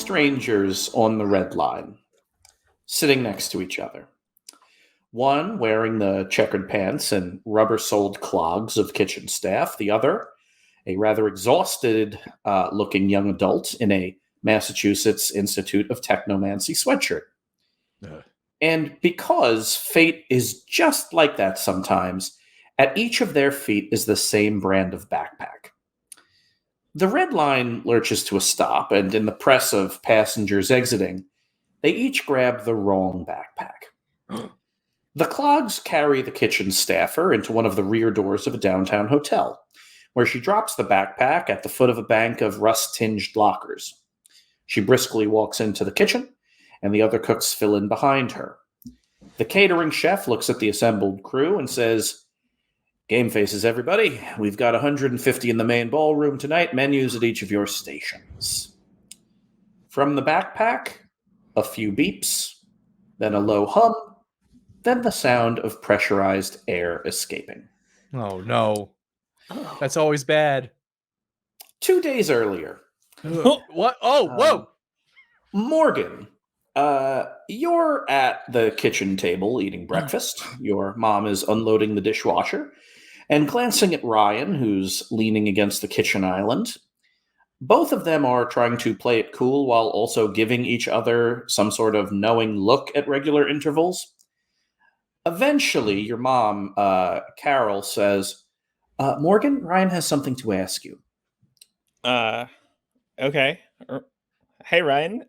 strangers on the red line, sitting next to each other. One wearing the checkered pants and rubber-soled clogs of kitchen staff. The other, a rather exhausted looking young adult in a Massachusetts Institute of Technomancy sweatshirt. And because fate is just like that sometimes, at each of their feet is the same brand of backpack. The red line lurches to a stop, and in the press of passengers exiting, they each grab the wrong backpack. The clogs carry the kitchen staffer into one of the rear doors of a downtown hotel, where she drops the backpack at the foot of a bank of rust-tinged lockers. She briskly walks into the kitchen, and the other cooks fill in behind her. The catering chef looks at the assembled crew and says, "Game faces, everybody. We've got 150 in the main ballroom tonight, menus at each of your stations." From the backpack, a few beeps, then a low hum, then the sound of pressurized air escaping. Oh, no. That's always bad. 2 days earlier. What? Oh, whoa! Morgan, you're at the kitchen table eating breakfast. Your mom is unloading the dishwasher and glancing at Ryan, who's leaning against the kitchen island. Both of them are trying to play it cool while also giving each other some sort of knowing look at regular intervals. Eventually, your mom, Carol, says, "Morgan, Ryan has something to ask you." Okay. Hey, Ryan.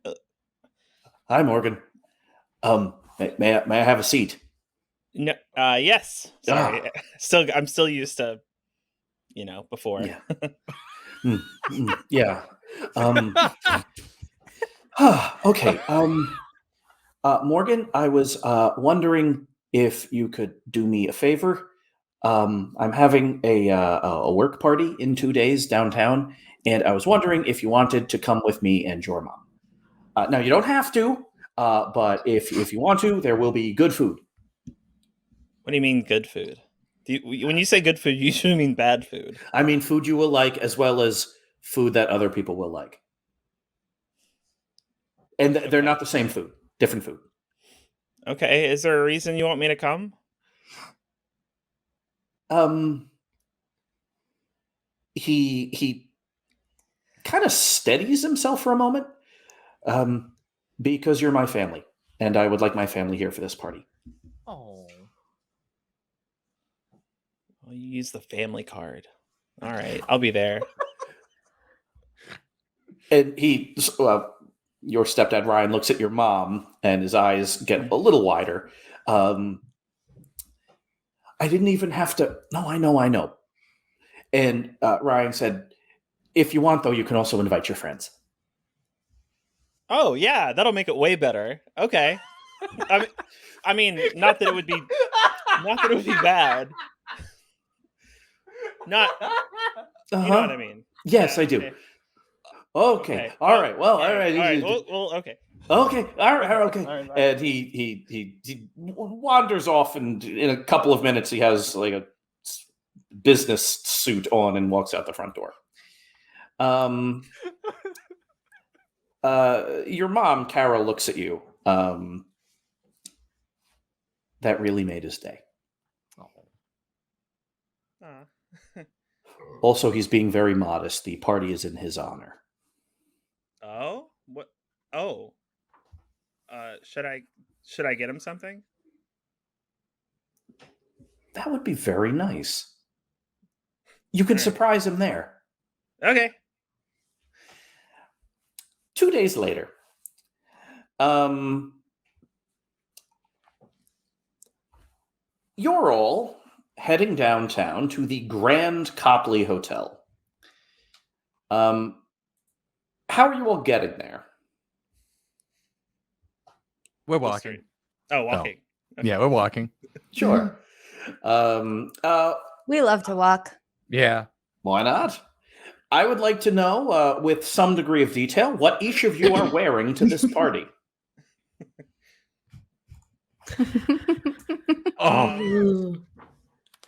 Hi, Morgan. May I have a seat? No. Yes. Sorry. I'm still used to, before. Yeah. Yeah. Okay. Morgan, I was wondering if you could do me a favor. I'm having a work party in 2 days downtown, and I was wondering if you wanted to come with me and your mom. Now, you don't have to, but if you want to, there will be good food. What do you mean good food? When you say good food, you usually mean bad food. I mean food you will like, as well as food that other people will like. And they're not the same food. Different food. Okay. Is there a reason you want me to come? He kind of steadies himself for a moment. Because you're my family, and I would like my family here for this party. Oh. Well, you use the family card. All right, I'll be there. And your stepdad Ryan looks at your mom, and his eyes get a little wider. I didn't even have to. No, I know. And Ryan said, "If you want, though, you can also invite your friends." Oh yeah, that'll make it way better. Okay. I mean, not that it would be bad. Not. You know what I mean? Yes, yeah, I do. Okay. Okay. All right. Well, all right. All right. Well, okay. Okay. All right. Okay. All right. And he wanders off, and in a couple of minutes, he has like a business suit on and walks out the front door. Your mom, Carol, looks at you. That really made his day. Also, he's being very modest. The party is in his honor. Oh? What? Oh. Should I get him something? That would be very nice. You can surprise him there. Okay. 2 days later. You're all heading downtown to the Grand Copley Hotel. How are you all getting there? We're walking. Oh, walking. Oh. Okay. Yeah, we're walking. Sure. We love to walk. Yeah. Why not? I would like to know, with some degree of detail, what each of you are wearing to this party.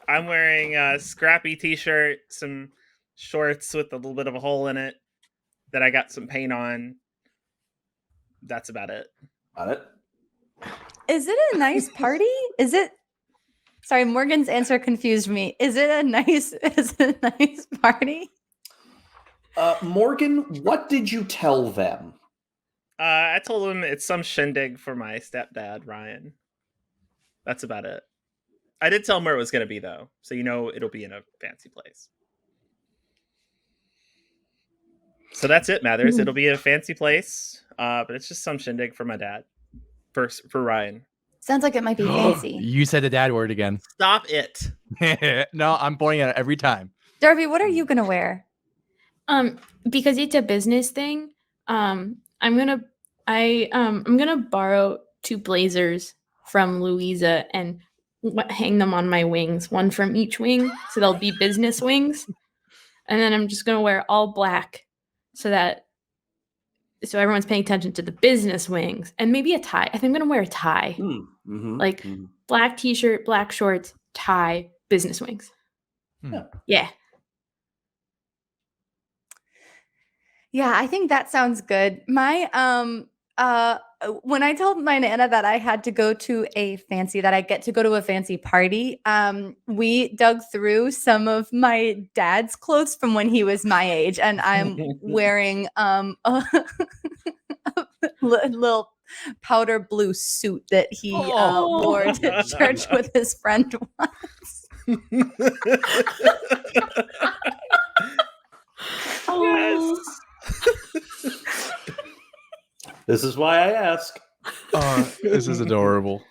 I'm wearing a scrappy t-shirt, some shorts with a little bit of a hole in it that I got some paint on, That's about it. Got it. Is it a nice party? Is it? Sorry, Morgan's answer confused me. Is it a nice party? Morgan, what did you tell them? I told him it's some shindig for my stepdad, Ryan. That's about it. I did tell him where it was going to be, though. So it'll be in a fancy place. So that's it, Mathers. It'll be a fancy place, but it's just some shindig for my dad. For Ryan. Sounds like it might be fancy. You said the dad word again. Stop it. No, I'm pointing at it every time. Darby, what are you gonna wear? Because it's a business thing. I'm gonna borrow 2 blazers from Louisa and hang them on my wings, one from each wing, so they'll be business wings. And then I'm just gonna wear all black, so everyone's paying attention to the business wings, and maybe a tie. I think I'm gonna wear a tie, black t-shirt, black shorts, tie, business wings. Yeah. Yeah, I think that sounds good. My when I told my Nana that I had to go to a fancy party, we dug through some of my dad's clothes from when he was my age, and I'm wearing a little powder blue suit that he wore to church with his friend once. Yes. This is why I ask. This is adorable.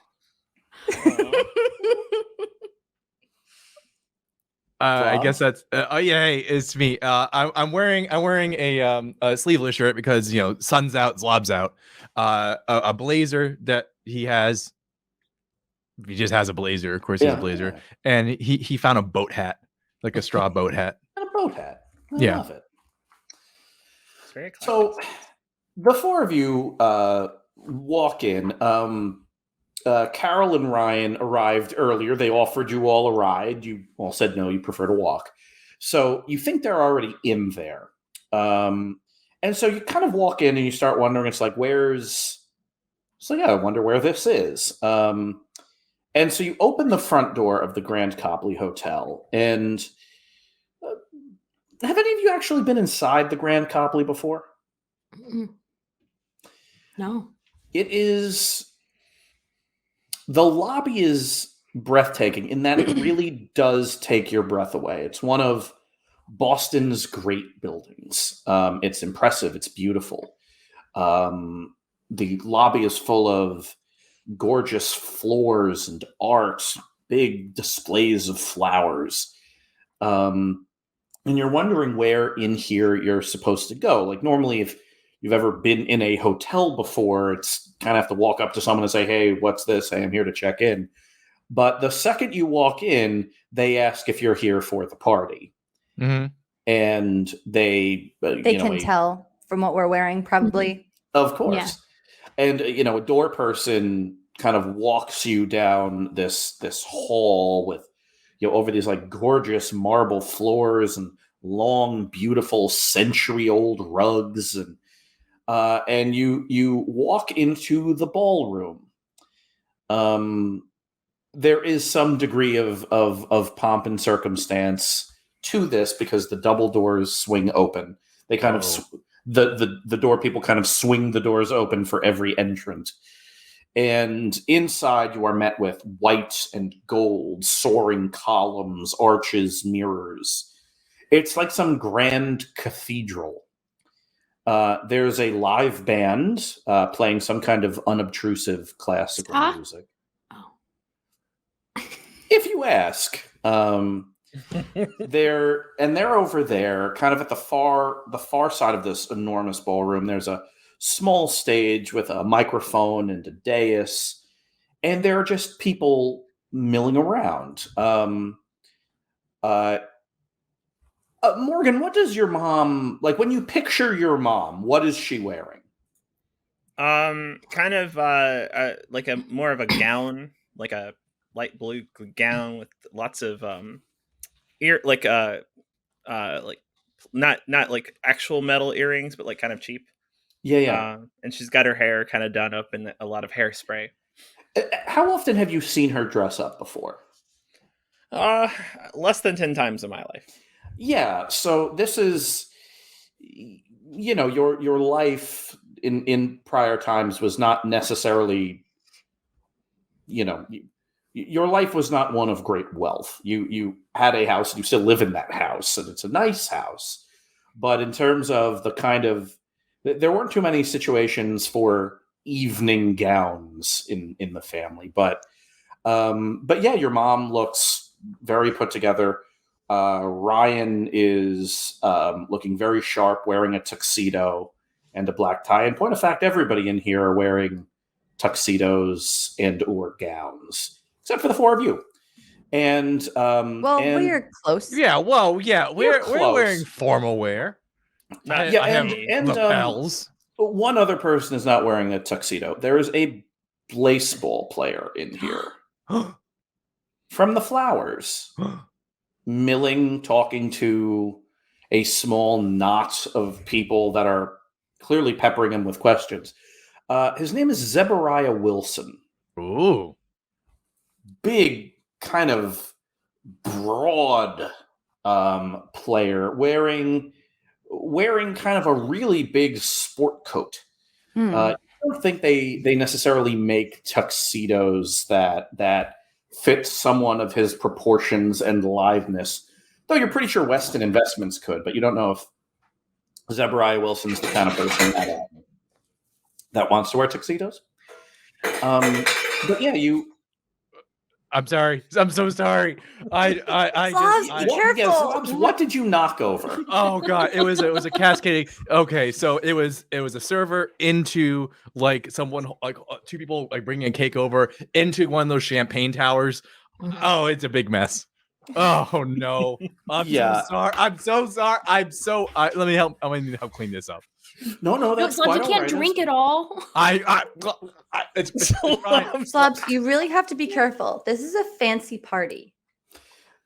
I guess that's. Hey, it's me. I'm wearing a sleeveless shirt because sun's out, Zlobs out. A blazer that he has. He just has a blazer. Of course, he has a blazer, and he found a boat hat, like a straw boat hat. And a boat hat. I love it. It's very eclectic. So, the 4 of you walk in. Carol and Ryan arrived earlier. They offered you all a ride. You all said no, you prefer to walk. So you think they're already in there. And so you kind of walk in and you start wondering, I wonder where this is. And so you open the front door of the Grand Copley Hotel. And have any of you actually been inside the Grand Copley before? No. The lobby is breathtaking in that it really does take your breath away. It's one of Boston's great buildings. It's impressive. It's beautiful. The lobby is full of gorgeous floors and art, big displays of flowers. And you're wondering where in here you're supposed to go. Like normally if you've ever been in a hotel before, it's kind of have to walk up to someone and say, hey, what's this? Hey, I'm here to check in. But the second you walk in, they ask if you're here for the party. Mm-hmm. And they can tell from what we're wearing, probably. Of course. Yeah. And, a door person kind of walks you down this hall with, over these like gorgeous marble floors and long, beautiful century-old rugs. And you walk into the ballroom. There is some degree of pomp and circumstance to this because the double doors swing open. They kind of the door people kind of swing the doors open for every entrant. And inside you are met with white and gold soaring columns, arches, mirrors. It's like some grand cathedral. There's a live band playing some kind of unobtrusive classical music. Oh. If you ask. They're over there, kind of at the far side of this enormous ballroom. There's a small stage with a microphone and a dais, and there are just people milling around. Morgan, what does your mom like when you picture your mom? What is she wearing? Kind of like a more of a gown, like a light blue gown with lots of not like actual metal earrings, but like kind of cheap. Yeah. And she's got her hair kind of done up in a lot of hairspray. How often have you seen her dress up before? Less than 10 times in my life. Yeah. So this is, your life in prior times was not necessarily, your life was not one of great wealth. You had a house, and you still live in that house, and it's a nice house. But in terms of the kind of, there weren't too many situations for evening gowns in the family. But yeah, your mom looks very put together. Ryan is looking very sharp, wearing a tuxedo and a black tie. And point of fact, everybody in here are wearing tuxedos and or gowns, except for the four of you. And we're close. Yeah, well, yeah, we're wearing formal wear. Not Yeah, I have and lapels. one other person is not wearing a tuxedo. There is a Blaseball player in here from the Flowers, milling, talking to a small knot of people that are clearly peppering him with questions. His name is Zebariah Wilson. Ooh. Big, kind of broad player wearing kind of a really big sport coat. I don't think they necessarily make tuxedos that fit someone of his proportions and liveness. Though you're pretty sure Weston Investments could, but you don't know if Zebariah Wilson's the kind of person that wants to wear tuxedos. But yeah, I'm sorry. I'm so sorry. Zlobs, be careful. Yeah, Zlobs, what did you knock over? Oh god, it was a cascading. Okay, so it was a server into like someone like two people like bringing a cake over into one of those champagne towers. Oh, it's a big mess. Oh no. I'm so sorry. I'm so sorry. let me help. I need to help clean this up. No, that's Zlobs, quite you can't right. drink it all. It's fine. Zlobs, you really have to be careful. This is a fancy party.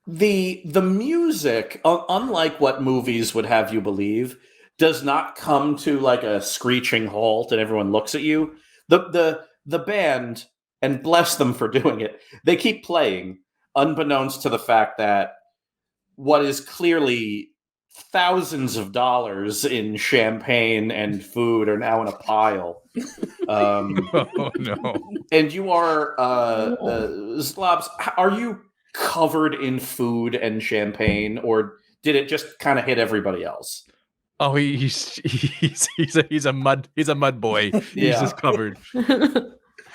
The music, unlike what movies would have you believe, does not come to like a screeching halt and everyone looks at you. The band, and bless them for doing it, they keep playing, unbeknownst to the fact that what is clearly thousands of dollars in champagne and food are now in a pile. Oh no. And you are Zlobs, are you covered in food and champagne, or did it just kind of hit everybody else? Oh, he's a mud boy. He's just covered.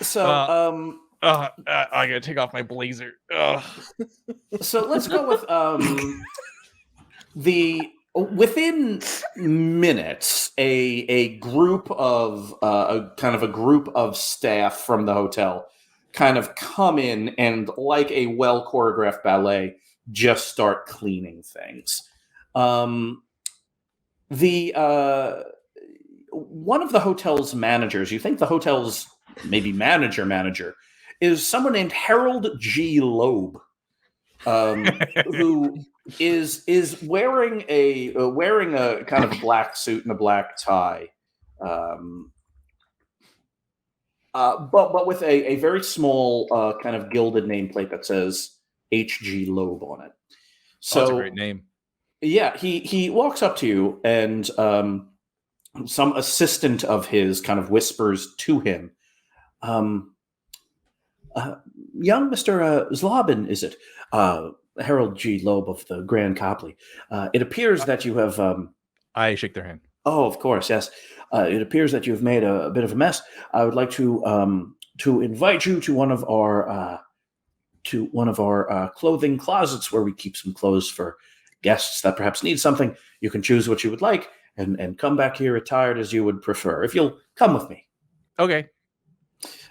So I gotta take off my blazer. so let's go with within minutes, a group of a group of staff from the hotel kind of come in and, like a well choreographed ballet, just start cleaning things. The one of the hotel's managers, you think the hotel's maybe manager, is someone named Harold G. Loeb, who is wearing a kind of a black suit and a black tie, but with a very small kind of gilded nameplate that says H.G. Loeb on it. So that's a great name. Yeah, he walks up to you, and some assistant of his kind of whispers to him, young Mr. Zlobin, is it? Harold G. Loeb of the Grand Copley. It appears that you have... I shake their hand. Oh, of course, yes. It appears that you've made a bit of a mess. I would like to invite you to one of our clothing closets where we keep some clothes for guests that perhaps need something. You can choose what you would like and come back here attired as you would prefer, if you'll come with me. Okay.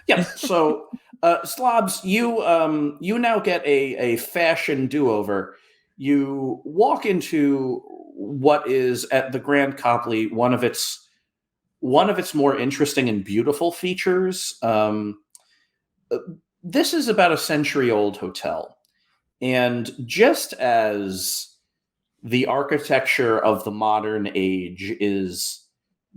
Yeah, so Zlobs, you now get a fashion do-over. You walk into what is at the Grand Copley one of its more interesting and beautiful features. This is about a century-old hotel, and just as the architecture of the modern age is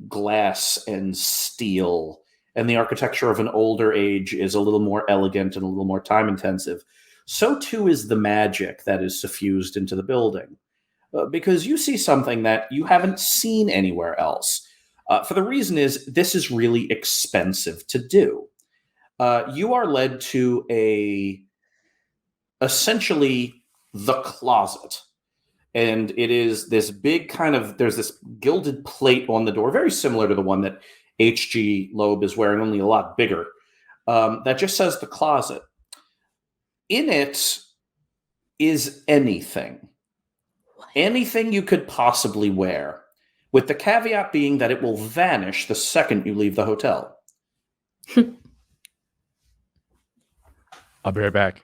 glass and steel, and the architecture of an older age is a little more elegant and a little more time intensive, so too is the magic that is suffused into the building. Because you see something that you haven't seen anywhere else. For the reason is, this is really expensive to do. You are led to essentially the closet. And it is this big there's this gilded plate on the door, very similar to the one that H.G. Loeb is wearing, only a lot bigger, that just says the closet. In it is anything. Anything you could possibly wear, with the caveat being that it will vanish the second you leave the hotel. I'll be right back.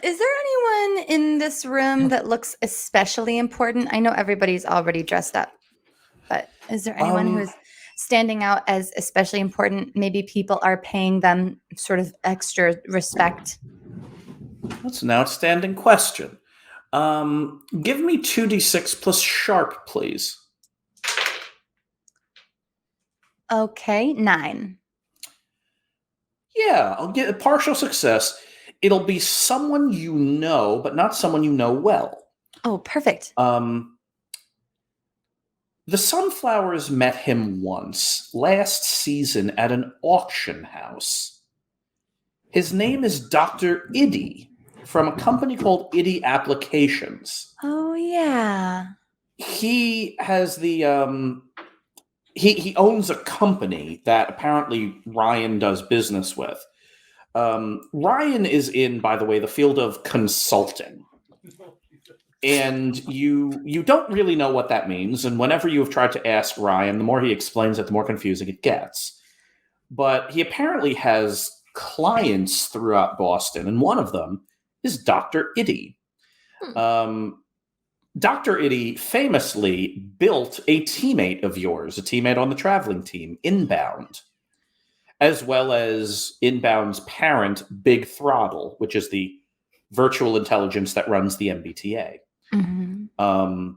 Is there anyone in this room that looks especially important? I know everybody's already dressed up, but is there anyone who is standing out as especially important? Maybe people are paying them sort of extra respect. That's an outstanding question. Give me 2d6 plus sharp, please. Okay, 9. Yeah, I'll get a partial success. It'll be someone you know, but not someone you know well. Oh, perfect. The Sunflowers met him once, last season at an auction house. His name is Dr. Iddy, from a company called Iddy Applications. Oh, yeah. He has the... He owns a company that apparently Ryan does business with. Ryan is in, by the way, the field of consulting. And you don't really know what that means. And whenever you have tried to ask Ryan, the more he explains it, the more confusing it gets. But he apparently has clients throughout Boston, and one of them is Dr. Iddy. Dr. Iddy famously built a teammate of yours, a teammate on the traveling team, Inbound, as well as Inbound's parent, Big Throttle, which is the virtual intelligence that runs the MBTA. Mm-hmm.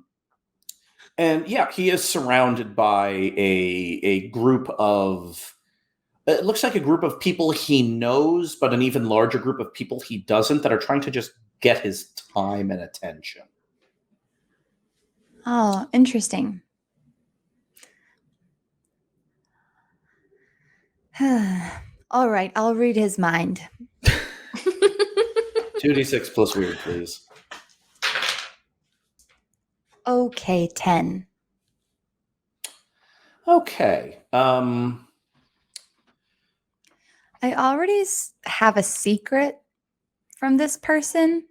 And yeah, he is surrounded by a group of, it looks like a group of people he knows, but an even larger group of people he doesn't, that are trying to just get his time and attention. Oh, interesting. All right, I'll read his mind. 2d6 plus weird, please. Okay, 10. Okay. I already have a secret from this person.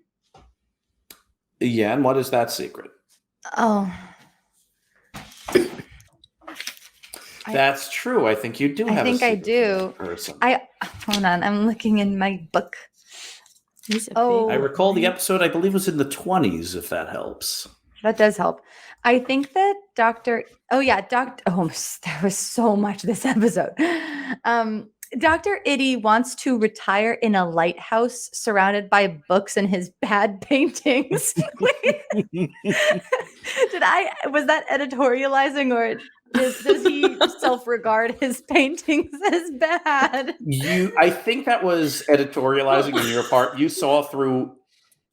Yeah, and what is that secret? Oh. That's true. I think you do have a secret. I do. Person. Hold on, I'm looking in my book. I recall the episode, I believe, was in the 20s, if that helps. That does help. I think that there was so much this episode. Dr. Iddy wants to retire in a lighthouse surrounded by books and his bad paintings. Was that editorializing, or does he self-regard his paintings as bad? I think that was editorializing on your part. You saw through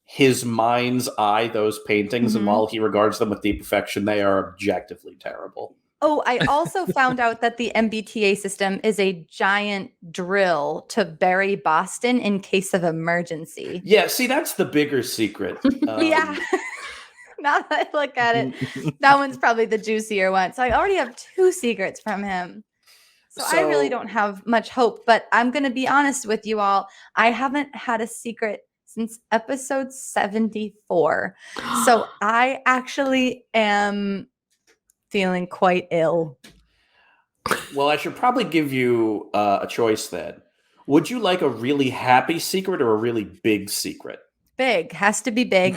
his mind's eye those paintings, and while he regards them with deep affection, they are objectively terrible. Oh, I also found out that the MBTA system is a giant drill to bury Boston in case of emergency. Yeah, see, that's the bigger secret. Yeah. Now that I look at it, that one's probably the juicier one. So I already have 2 secrets from him. So I really don't have much hope, but I'm going to be honest with you all. I haven't had a secret since episode 74. So I actually am feeling quite ill. Well, I should probably give you a choice then. Would you like a really happy secret or a really big secret? Big. Has to be big.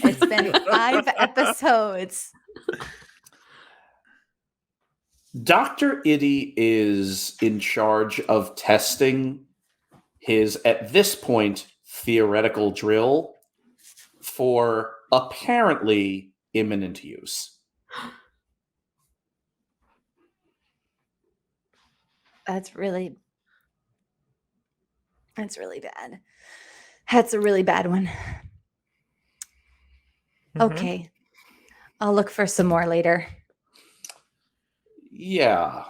It's been 5 episodes. Dr. Iddy is in charge of testing his, at this point, theoretical drill for apparently imminent use. That's really bad. That's a really bad one. Okay. I'll look for some more later. Yeah.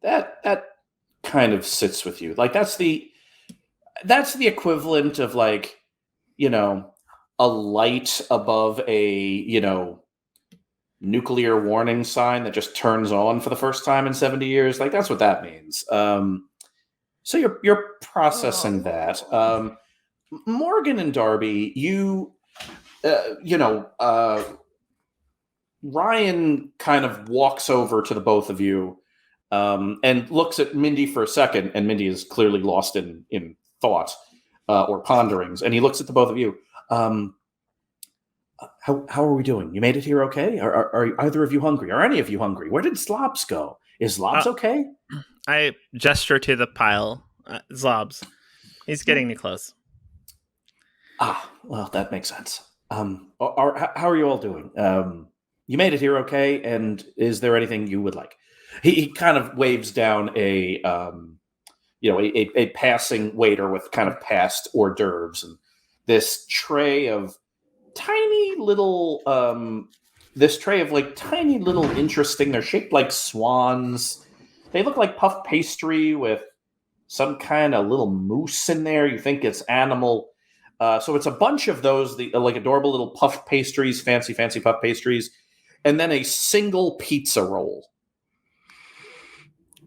That kind of sits with you. Like that's the equivalent of like, a light above a, nuclear warning sign that just turns on for the first time in 70 years. Like that's what that means. So you're processing that. Morgan and Darby, Ryan kind of walks over to the both of you and looks at Mindy for a second, and Mindy is clearly lost in thought or ponderings, and he looks at the both of you. How are we doing? You made it here okay? Are either of you hungry? Are any of you hungry? Where did Zlobs go? Is Zlobs okay? I gesture to the pile. Zlobs. He's getting me close. Well, that makes sense. How are you all doing? You made it here okay, and is there anything you would like? He kind of waves down a passing waiter with kind of past hors d'oeuvres and this tray of tiny little interesting. They're shaped like swans. They look like puff pastry with some kind of little mousse in there. You think it's animal. So it's a bunch of those, like adorable little puff pastries, fancy puff pastries, and then a single pizza roll.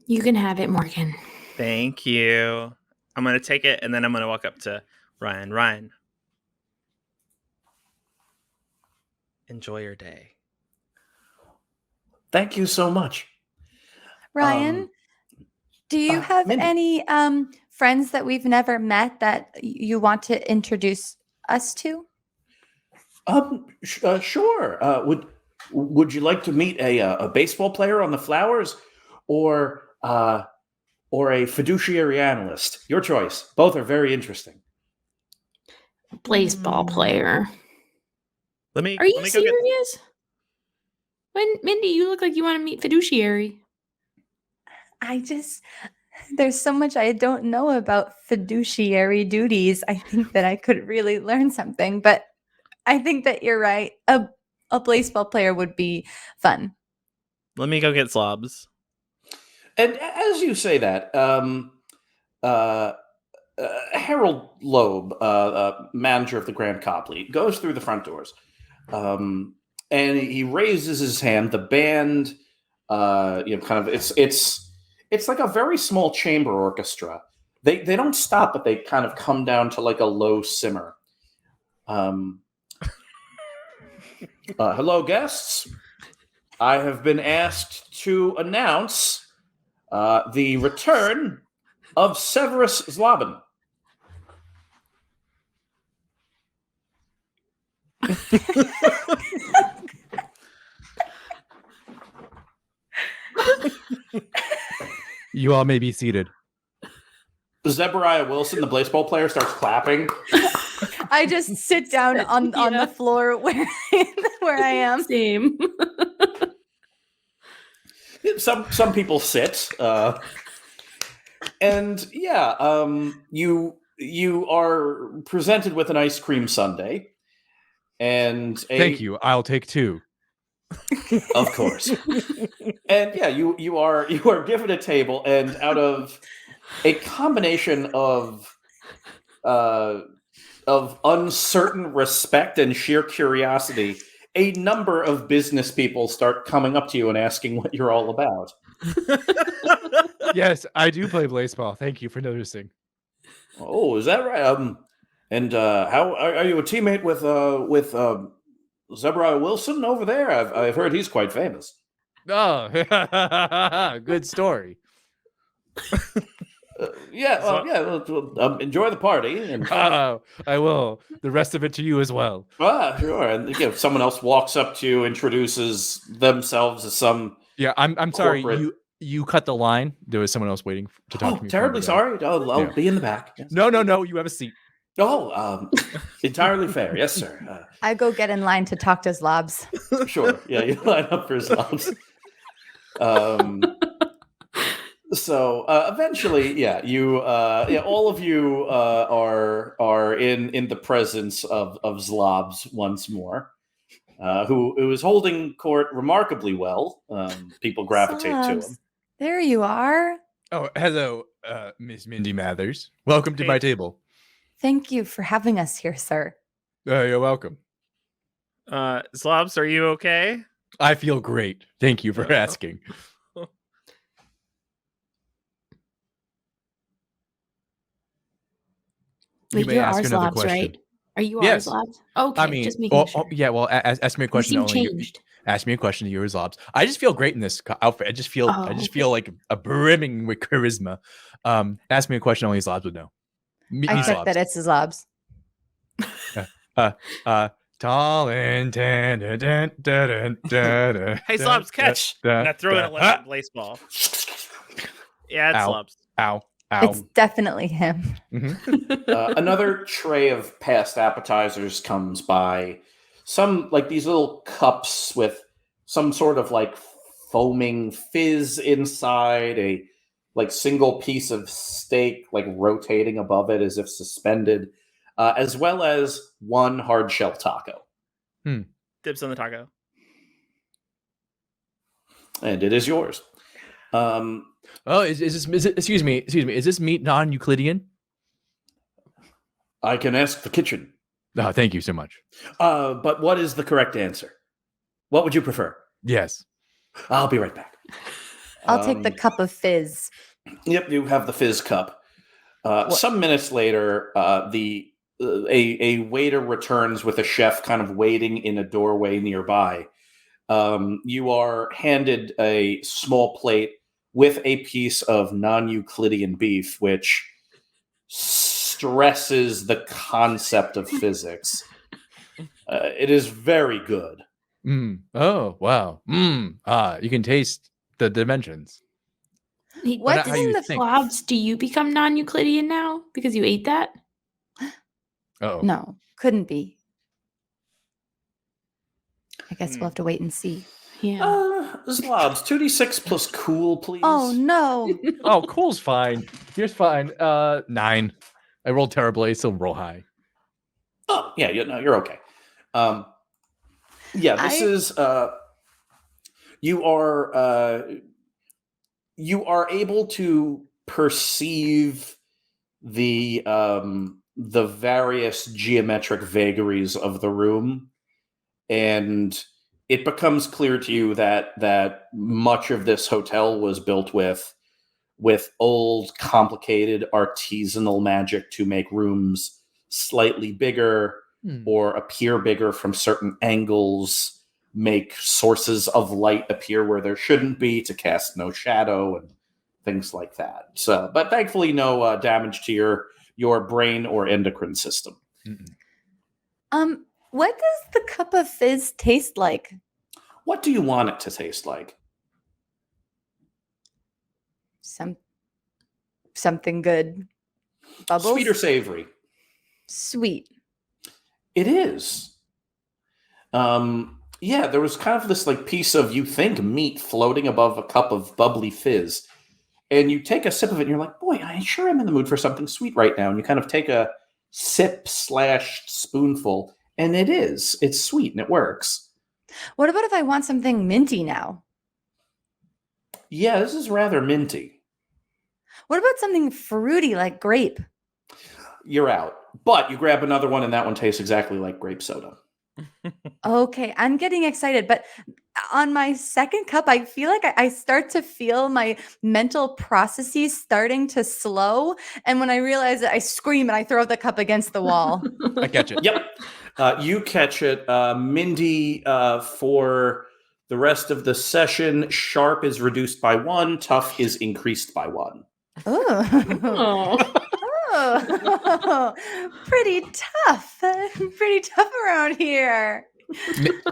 You can have it, Morgan. Thank you. I'm going to take it, and then I'm going to walk up to Ryan. Ryan, enjoy your day. Thank you so much. Ryan, do you have Mindy. any friends that we've never met that you want to introduce us to? Sure. Would you like to meet a baseball player on the Flowers, or a fiduciary analyst? Your choice. Both are very interesting. Blaseball player. Are you serious? Mindy, you look like you want to meet fiduciary. There's so much I don't know about fiduciary duties. I think that I could really learn something, but I think that you're right. A baseball player would be fun. Let me go get Zlobs. And as you say that, Harold Loeb, manager of the Grand Copley, goes through the front doors, and he raises his hand. The band, it's like a very small chamber orchestra. They don't stop, but they kind of come down to like a low simmer. Hello, guests. I have been asked to announce the return of Severus Zlobin. You all may be seated. Zebariah Wilson, the baseball player, starts clapping. I just sit down on the floor where I am. Same. Some people sit, and you are presented with an ice cream sundae, and Thank you. I'll take two. Of course. And you are given a table, and out of a combination of uncertain respect and sheer curiosity, a number of business people start coming up to you and asking what you're all about. Yes, I do play baseball. Thank you for noticing. Oh, is that right? And how are you a teammate with Zebariah Wilson over there? I've heard he's quite famous. Oh, good story. Enjoy the party. And I will. The rest of it to you as well. Sure. And someone else walks up to you, introduces themselves as some. Yeah, I'm sorry. corporate- You cut the line. There was someone else waiting to talk to me. Terribly sorry. I'll be in the back. Yes. No. You have a seat. Entirely fair. Yes, sir. I go get in line to talk to Zlobs. Sure. Yeah, you line up for Zlobs. So eventually, all of you are in the presence of Zlobs once more, who is holding court remarkably well. People gravitate to him. Zlobs, there you are. Oh, hello, Miss Mindy Mathers. Welcome to my table. Thank you for having us here, sir. You're welcome. Zlobs, are you okay? I feel great. Thank you for asking. Wait, you're our Zlobs, right? Are you Yes. our Zlobs? Okay, I mean, just making sure. well, ask me a question. You seem changed. Ask me a question. You're Zlobs. I just feel great in this outfit. I just feel like a brimming with charisma. Ask me a question only Zlobs would know. I check that it's Zlobs. Tall and tender. Hey, Zlobs, catch! And I throw in a left baseball. Yeah, it's Zlobs. Ow. It's definitely him. Mm-hmm. Another tray of past appetizers comes by. Some like these little cups with some sort of like foaming fizz inside, a like single piece of steak like rotating above it as if suspended, as well as one hard shell taco. Dibs on the taco. And it is yours. Excuse me. Is this meat non-Euclidean? I can ask the kitchen. Oh, thank you so much. But what is the correct answer? What would you prefer? Yes. I'll be right back. I'll take the cup of fizz. Yep, you have the fizz cup. Some minutes later, a waiter returns with a chef kind of waiting in a doorway nearby. You are handed a small plate with a piece of non-Euclidean beef, which stresses the concept of physics. It is very good. Oh, wow. You can taste the dimensions. What's in the Zlobs? Do you become non-Euclidean now because you ate that? Oh no, couldn't be. I guess we'll have to wait and see. Yeah. Zlobs, 2d6 plus cool, please. Oh no. Oh, cool's fine. Here's fine. 9. I rolled terribly, so roll high. Oh, yeah, you're okay. This is you are able to perceive the various geometric vagaries of the room, and it becomes clear to you that much of this hotel was built with old, complicated artisanal magic to make rooms slightly bigger or appear bigger from certain angles, make sources of light appear where there shouldn't be to cast no shadow and things like that. So, but thankfully, no damage to your brain or endocrine system. What does the cup of fizz taste like? What do you want it to taste like? Something good. Bubbles? Sweet or savory? Sweet. It is. There was kind of this like piece of, you think, meat floating above a cup of bubbly fizz. And you take a sip of it and you're like, boy, I sure am in the mood for something sweet right now. And you kind of take a sip/spoonful, and it's sweet and it works. What about if I want something minty now? Yeah, this is rather minty. What about something fruity like grape? You're out. But you grab another one and that one tastes exactly like grape soda. Okay, I'm getting excited. But on my second cup, I feel like I start to feel my mental processes starting to slow. And when I realize it, I scream and I throw the cup against the wall. I catch it. Yep. You catch it. Mindy, for the rest of the session, sharp is reduced by 1, tough is increased by 1. Oh. Oh, pretty tough. Pretty tough around here.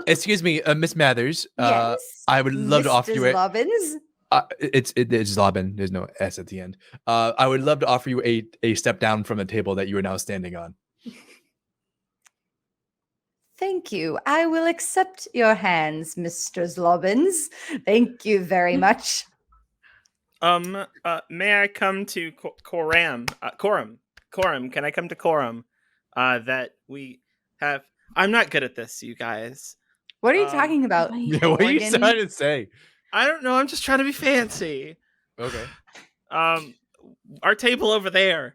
Excuse me, Miss Mathers. Yes, I would love to offer you Zlobins. It's Zlobin. There's no S at the end. I would love to offer you a step down from the table that you are now standing on. Thank you. I will accept your hands, Mr. Zlobs. Thank you very much. May I come to Quorum? Quorum, can I come to Quorum? That we have. I'm not good at this, you guys. What are you talking about? Yeah, what are you Morgan? trying to say? I don't know. I'm just trying to be fancy. Okay. Our table over there.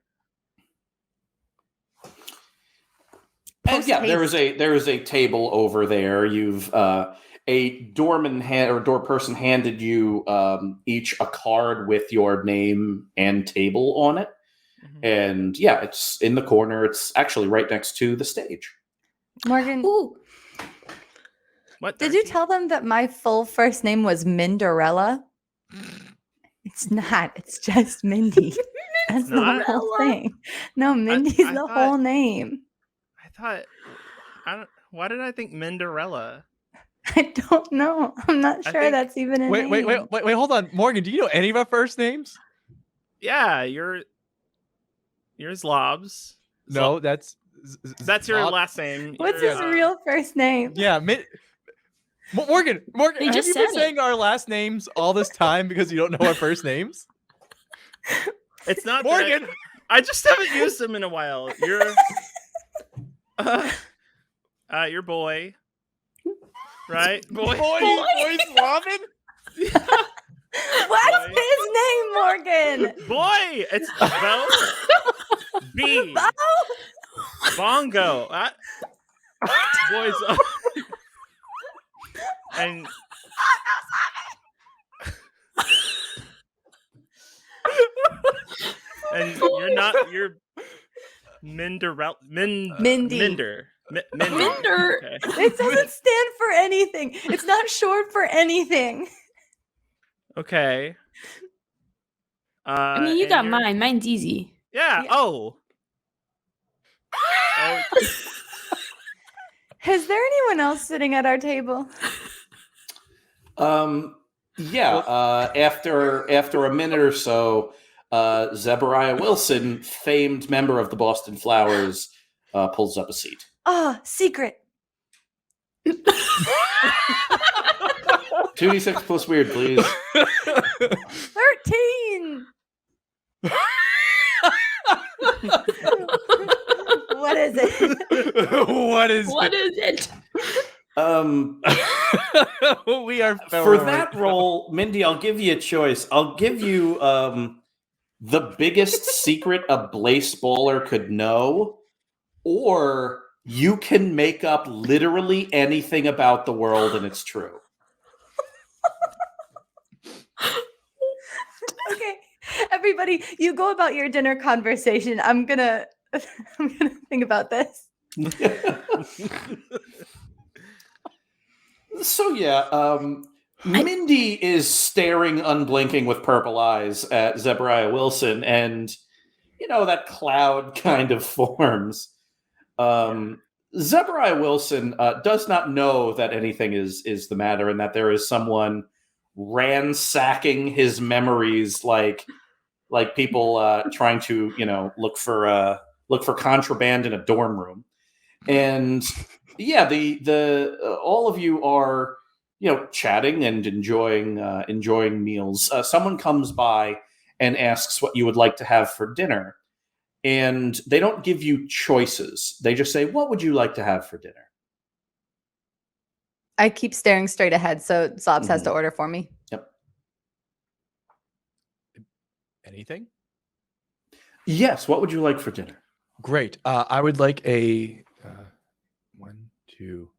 And yeah, there is a table over there. You've a doorman or door person handed you each a card with your name and table on it. Mm-hmm. And yeah, it's in the corner. It's actually right next to the stage. Morgan, Ooh, What did you tell them that my full first name was Minderella? It's not. It's just Mindy. That's the not? whole thing. No, Mindy's I the thought- whole name. Why did I think Minderella? I don't know. I'm not I sure think- that's even a name. Wait, hold on. Morgan, do you know any of our first names? Yeah, you're Zlobs. No, that's That's your Zlob- last name. What's You're, his real first name? Yeah, Morgan, They have just you been said it. saying our last names all this time because you don't know our first names? It's not Morgan! I just haven't used them in a while. You're your boy. Right? Boy. Boy Robin? What's his name, Morgan? Boy! It's Bo. B. Bongo. Boys. And and you're Mindy. Minder. Okay. It doesn't stand for anything. It's not short for anything. Okay. I mean, you and got you're- mine. Mine's easy. Yeah. Yeah. Oh. Is there anyone else sitting at our table? Yeah. After a minute or so, Zebariah Wilson, famed member of the Boston Flowers, pulls up a seat. Oh, secret. 2d6 plus weird, please. 13. What is it? What is What is it? we are For that role, Mindy, I'll give you a choice. I'll give you the biggest secret a blaseballer could know, or you can make up literally anything about the world and it's true. Okay, everybody, you go about your dinner conversation. I'm gonna think about this. So yeah, Mindy is staring unblinking with purple eyes at Zebariah Wilson, and that cloud kind of forms. Zebariah Wilson does not know that anything is the matter, and that there is someone ransacking his memories, like people trying to look for contraband in a dorm room. And yeah, the all of you are chatting and enjoying meals. Someone comes by and asks what you would like to have for dinner, and they don't give you choices. They just say, "What would you like to have for dinner?" I keep staring straight ahead, so Zlobs has to order for me. Yep. Anything? Yes. What would you like for dinner? Great. I would like a 1, 2,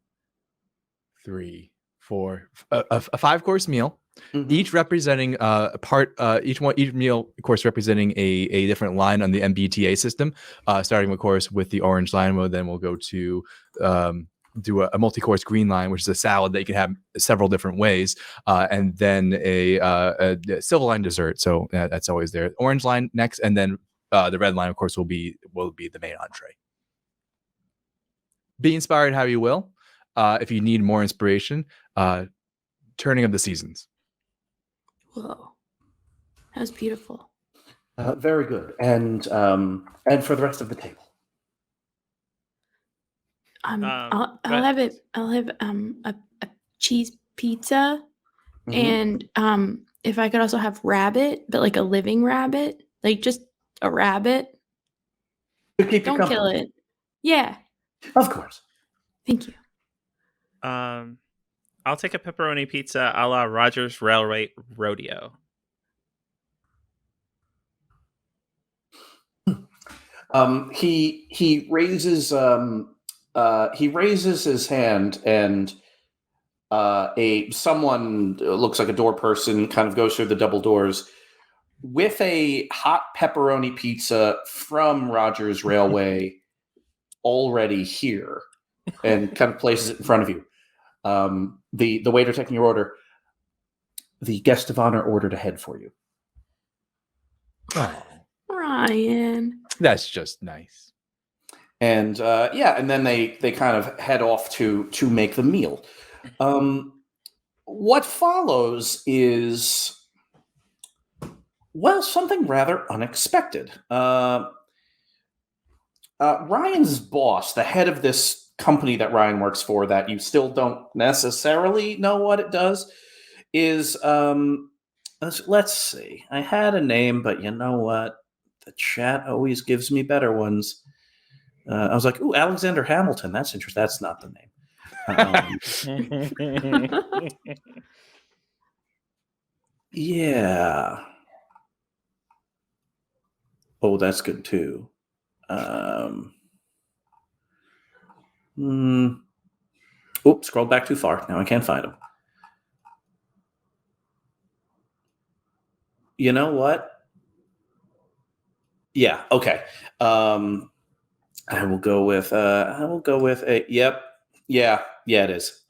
3, 4, a 5-course meal, each representing each meal, of course, representing a different line on the MBTA system. Starting, of course, with the orange line, then we'll go to do a multi-course green line, which is a salad that you can have several different ways, and then a silver line dessert. So that's always there. Orange line next, and then the red line, of course, will be the main entree. Be inspired how you will. If you need more inspiration, turning of the seasons. Whoa, that was beautiful. Very good. And for the rest of the table. I'll but- have it. I'll have a cheese pizza, Mhm. and if I could also have rabbit, but like a living rabbit, like just a rabbit. To keep you Don't kill company. it. Yeah. Of course. Thank you. I'll take a pepperoni pizza a la Rogers Railway Rodeo. He raises his hand, and someone looks like a door person kind of goes through the double doors with a hot pepperoni pizza from Rogers Railway already here, and kind of places it in front of you. The waiter taking your order. The guest of honor ordered ahead for you. Oh, Ryan. that's just nice. And and then they kind of head off to make the meal. What follows is, well, something rather unexpected. Ryan's boss, the head of this company that Ryan works for, that you still don't necessarily know what it does, is let's see. I had a name, but you know what? The chat always gives me better ones. I was like, "Ooh, Alexander Hamilton. That's interesting." That's not the name. Yeah. Oh, that's good too. Oops, scrolled back too far. Now I can't find him. You know what? Yeah. Okay. I will go with a. Yep. Yeah. Yeah. It is.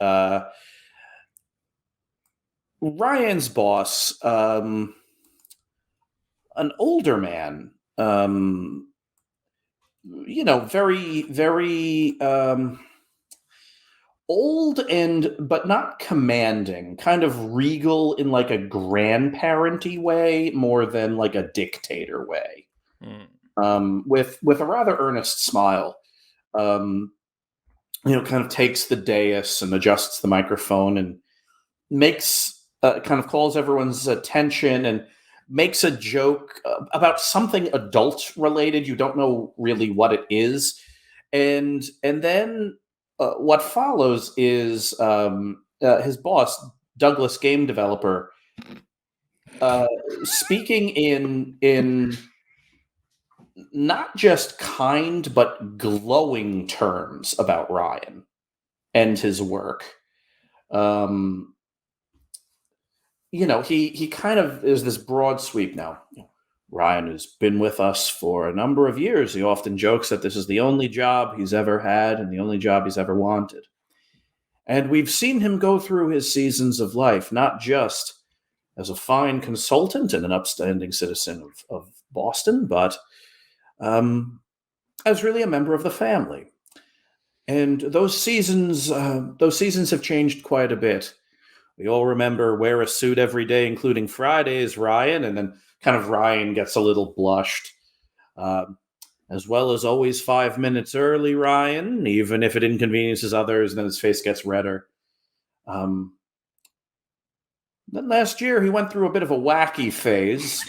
Ryan's boss. An older man. Very, very old but not commanding, kind of regal in like a grandparenty way more than like a dictator way. With a rather earnest smile, kind of takes the dais and adjusts the microphone and makes kind of calls everyone's attention and makes a joke about something adult related. You don't know really what it is, and then what follows is his boss, Douglas, game developer, speaking in not just kind but glowing terms about Ryan and his work. He kind of is this broad sweep now. Ryan has been with us for a number of years. He often jokes that this is the only job he's ever had and the only job he's ever wanted. And we've seen him go through his seasons of life, not just as a fine consultant and an upstanding citizen of Boston, but as really a member of the family. And those seasons have changed quite a bit. We all remember wear a suit every day, including Fridays, Ryan, and then kind of Ryan gets a little blushed. As well as always 5 minutes early, Ryan, even if it inconveniences others, and then his face gets redder. Then last year, he went through a bit of a wacky phase.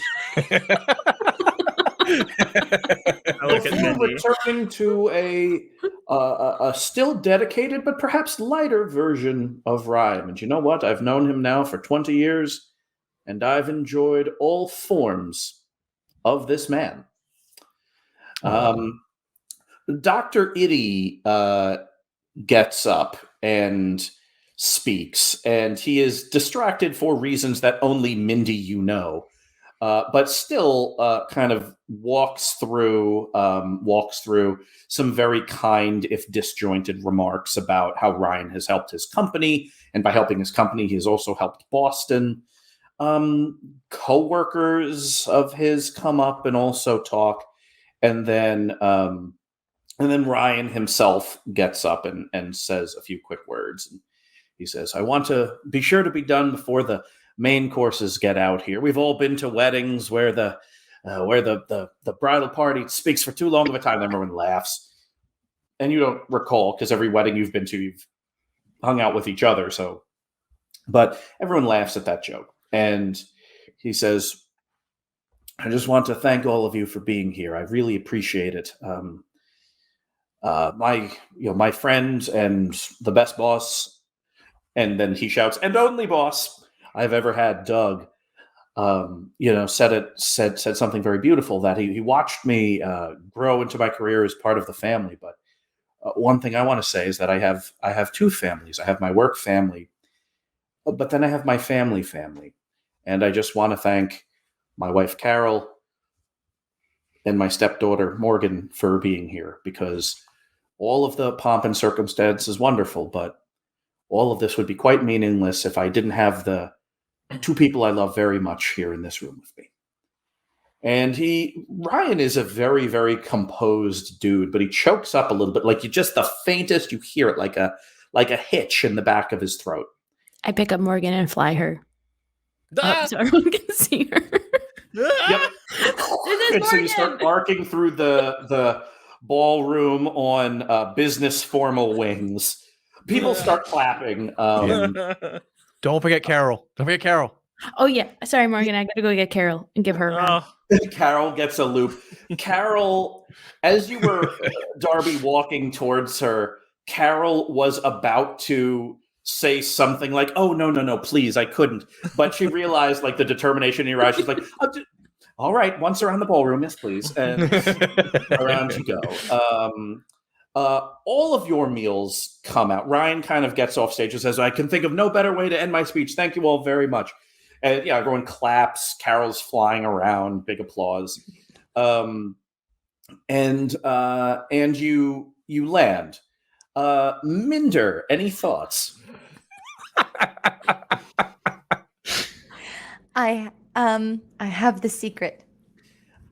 I look at Before Mindy. returning to a still dedicated but perhaps lighter version of Ryan. And you know what? I've known him now for 20 years, and I've enjoyed all forms of this man. Dr. Itty gets up and speaks, and he is distracted for reasons that only Mindy but still kind of walks through some very kind, if disjointed, remarks about how Ryan has helped his company, and by helping his company, he has also helped Boston. Co-workers of his come up and also talk, and then Ryan himself gets up and says a few quick words. And he says, "I want to be sure to be done before the main courses get out here. We've all been to weddings where the bridal party speaks for too long of a time." Everyone laughs. and you don't recall because every wedding you've been to, you've hung out with each other. So, but everyone laughs at that joke. And he says, I just want to thank all of you for being here. I really appreciate it. My friend and the best boss, and then he shouts, and only boss I've ever had, Doug, said something very beautiful, that he watched me grow into my career as part of the family. But one thing I want to say is that I have two families. I have my work family, but then I have my family. And I just want to thank my wife, Carol, and my stepdaughter, Morgan, for being here, because all of the pomp and circumstance is wonderful, but all of this would be quite meaningless if I didn't have the two people I love very much here in this room with me. And Ryan is a very, very composed dude, but he chokes up a little bit, like just the faintest you hear it, like a hitch in the back of his throat. I pick up Morgan and fly her up so everyone can see her. Yep. And so you start arcing through the ballroom on business formal wings. People start clapping. Don't forget Carol. Oh yeah, sorry, Morgan. I gotta go get Carol and give her a run. Carol gets a loop. Carol, as you were, Darby, walking towards her, Carol was about to say something like, oh, no, please, I couldn't. But she realized, like, the determination in your eyes. She's like, all right, once around the ballroom, yes, please. And around you go. All of your meals come out. Ryan kind of gets off stage and says, I can think of no better way to end my speech. Thank you all very much. And yeah, everyone claps. Carol's flying around. Big applause. And you land. Minder, any thoughts? I have the secret.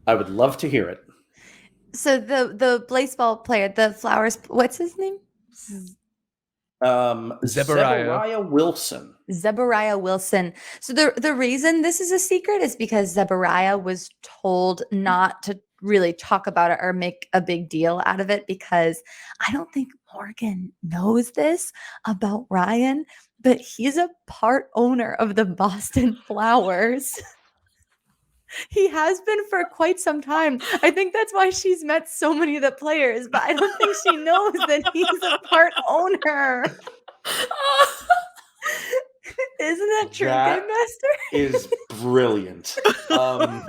I would love to hear it. So the Blaseball player, the Flowers, what's his name? Zebariah Wilson. Zebariah Wilson. So the reason this is a secret is because Zebariah was told not to really talk about it or make a big deal out of it, because I don't think Morgan knows this about Ryan, but he's a part owner of the Boston Flowers. He has been for quite some time. I think that's why she's met so many of the players, but I don't think she knows that he's a part owner. Isn't that true, Game Master? Is brilliant. Oh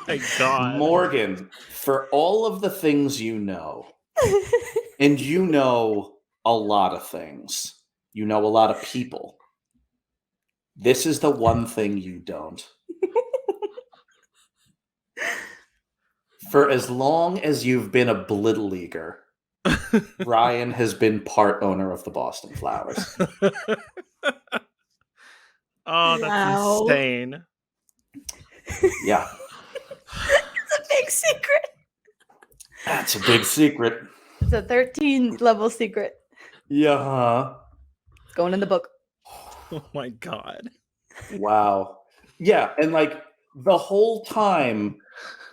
my God. Morgan, for all of the things you know, and you know a lot of things, you know a lot of people, this is the one thing you don't. For as long as you've been a Blittle Leaguer, Ryan has been part owner of the Boston Flowers. Oh, that's insane. Yeah. It's a big secret. That's a big secret. It's a 13-level secret. Yeah. It's going in the book. Oh my God. Wow. Yeah, and like the whole time,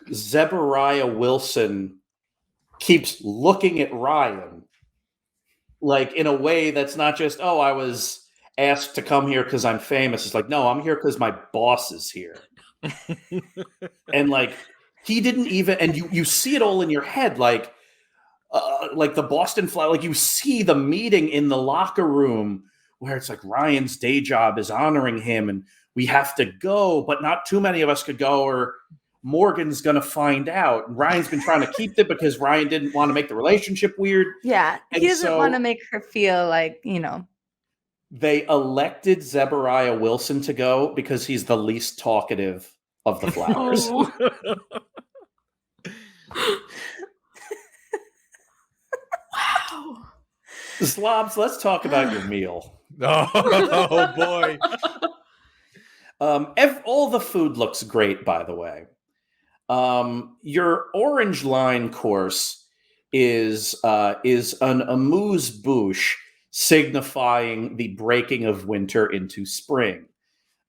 Zebariah Wilson keeps looking at Ryan like in a way that's not just, oh, I was asked to come here because I'm famous. It's like, no, I'm here because my boss is here. And like he didn't even, and you see it all in your head, like the Boston Flower, like you see the meeting in the locker room where it's like Ryan's day job is honoring him and we have to go, but not too many of us could go or Morgan's going to find out. And Ryan's been trying to keep it because Ryan didn't want to make the relationship weird. Yeah. He doesn't want to make her feel like, They elected Zebariah Wilson to go because he's the least talkative of the Flowers. Wow. Zlobs, let's talk about your meal. Oh boy. All the food looks great, by the way. Your orange line course is an amuse-bouche, signifying the breaking of winter into spring.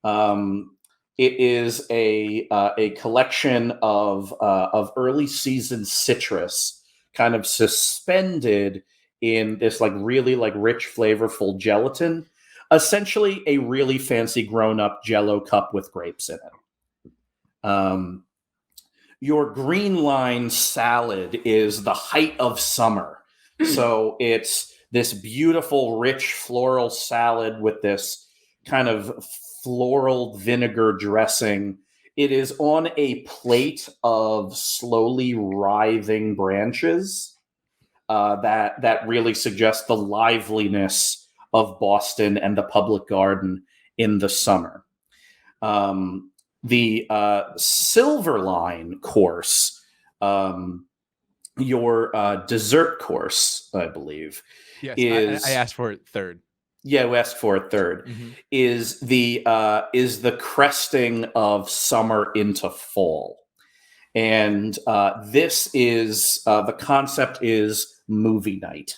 It is a collection of early season citrus kind of suspended in this like really like rich, flavorful gelatin. Essentially a really fancy grown-up Jell-O cup with grapes in it. Your green line salad is the height of summer. So it's this beautiful, rich floral salad with this kind of floral vinegar dressing. It is on a plate of slowly writhing branches that really suggest the liveliness of Boston and the public garden in the summer. The Silver Line course, your dessert course, I believe, Yes, is I asked for it third. Yeah, we asked for it third. Is the cresting of summer into fall, and this is the concept is movie night,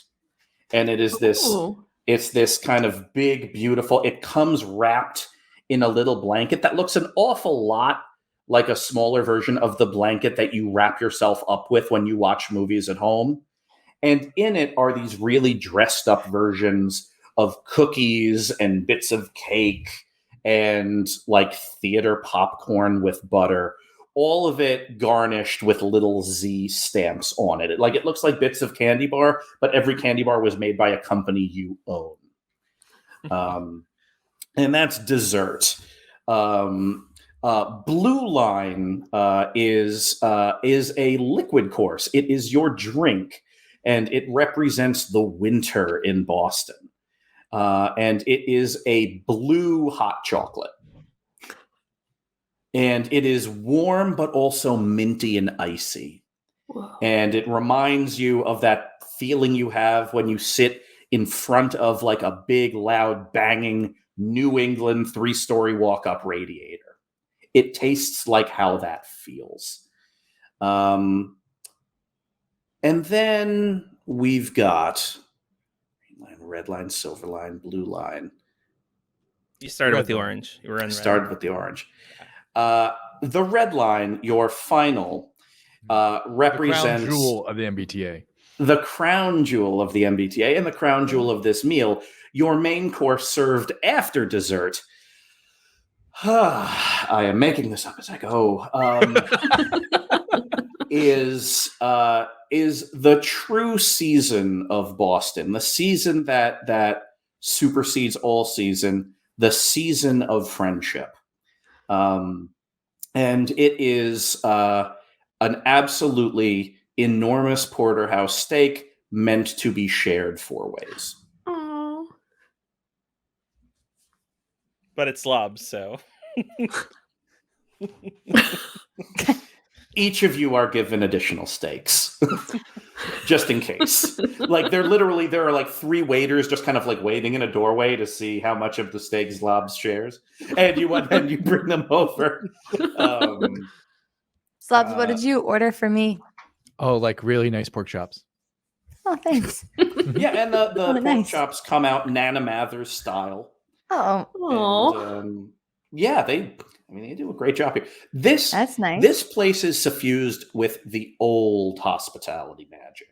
and it is this. Ooh. It's this kind of big, beautiful. It comes wrapped in a little blanket that looks an awful lot like a smaller version of the blanket that you wrap yourself up with when you watch movies at home. And in it are these really dressed up versions of cookies and bits of cake and like theater popcorn with butter, all of it garnished with little Z stamps on it. It looks like bits of candy bar, but every candy bar was made by a company you own. And that's dessert. Blue Line is a liquid course. It is your drink, and it represents the winter in Boston. And it is a blue hot chocolate. And it is warm, but also minty and icy. Whoa. And it reminds you of that feeling you have when you sit in front of like a big, loud, banging New England 3-story walk-up radiator. It tastes like how that feels. And then we've got green line, red line, silver line, blue line. You started Red with the line. orange. You were in the Started red. with the orange. The red line, your final, The crown represents jewel of the MBTA. the crown jewel of the MBTA and the crown jewel of this meal. Your main course served after dessert. I am making this up as I go. Is the true season of Boston, the season that supersedes all season, the season of friendship. And it is an absolutely enormous porterhouse steak meant to be shared 4 ways. Aw. But it's Zlobs, so Each of you are given additional steaks, just in case. Like there are like 3 waiters just kind of like waiting in a doorway to see how much of the steak Zlobs shares, and you bring them over. Zlobs, what did you order for me? Oh, like really nice pork chops. Oh, thanks. Yeah, and the pork nice. chops come out Nana Mathers style. Oh, Aw. And, yeah, they do a great job here. This that's nice. This place is suffused with the old hospitality magic.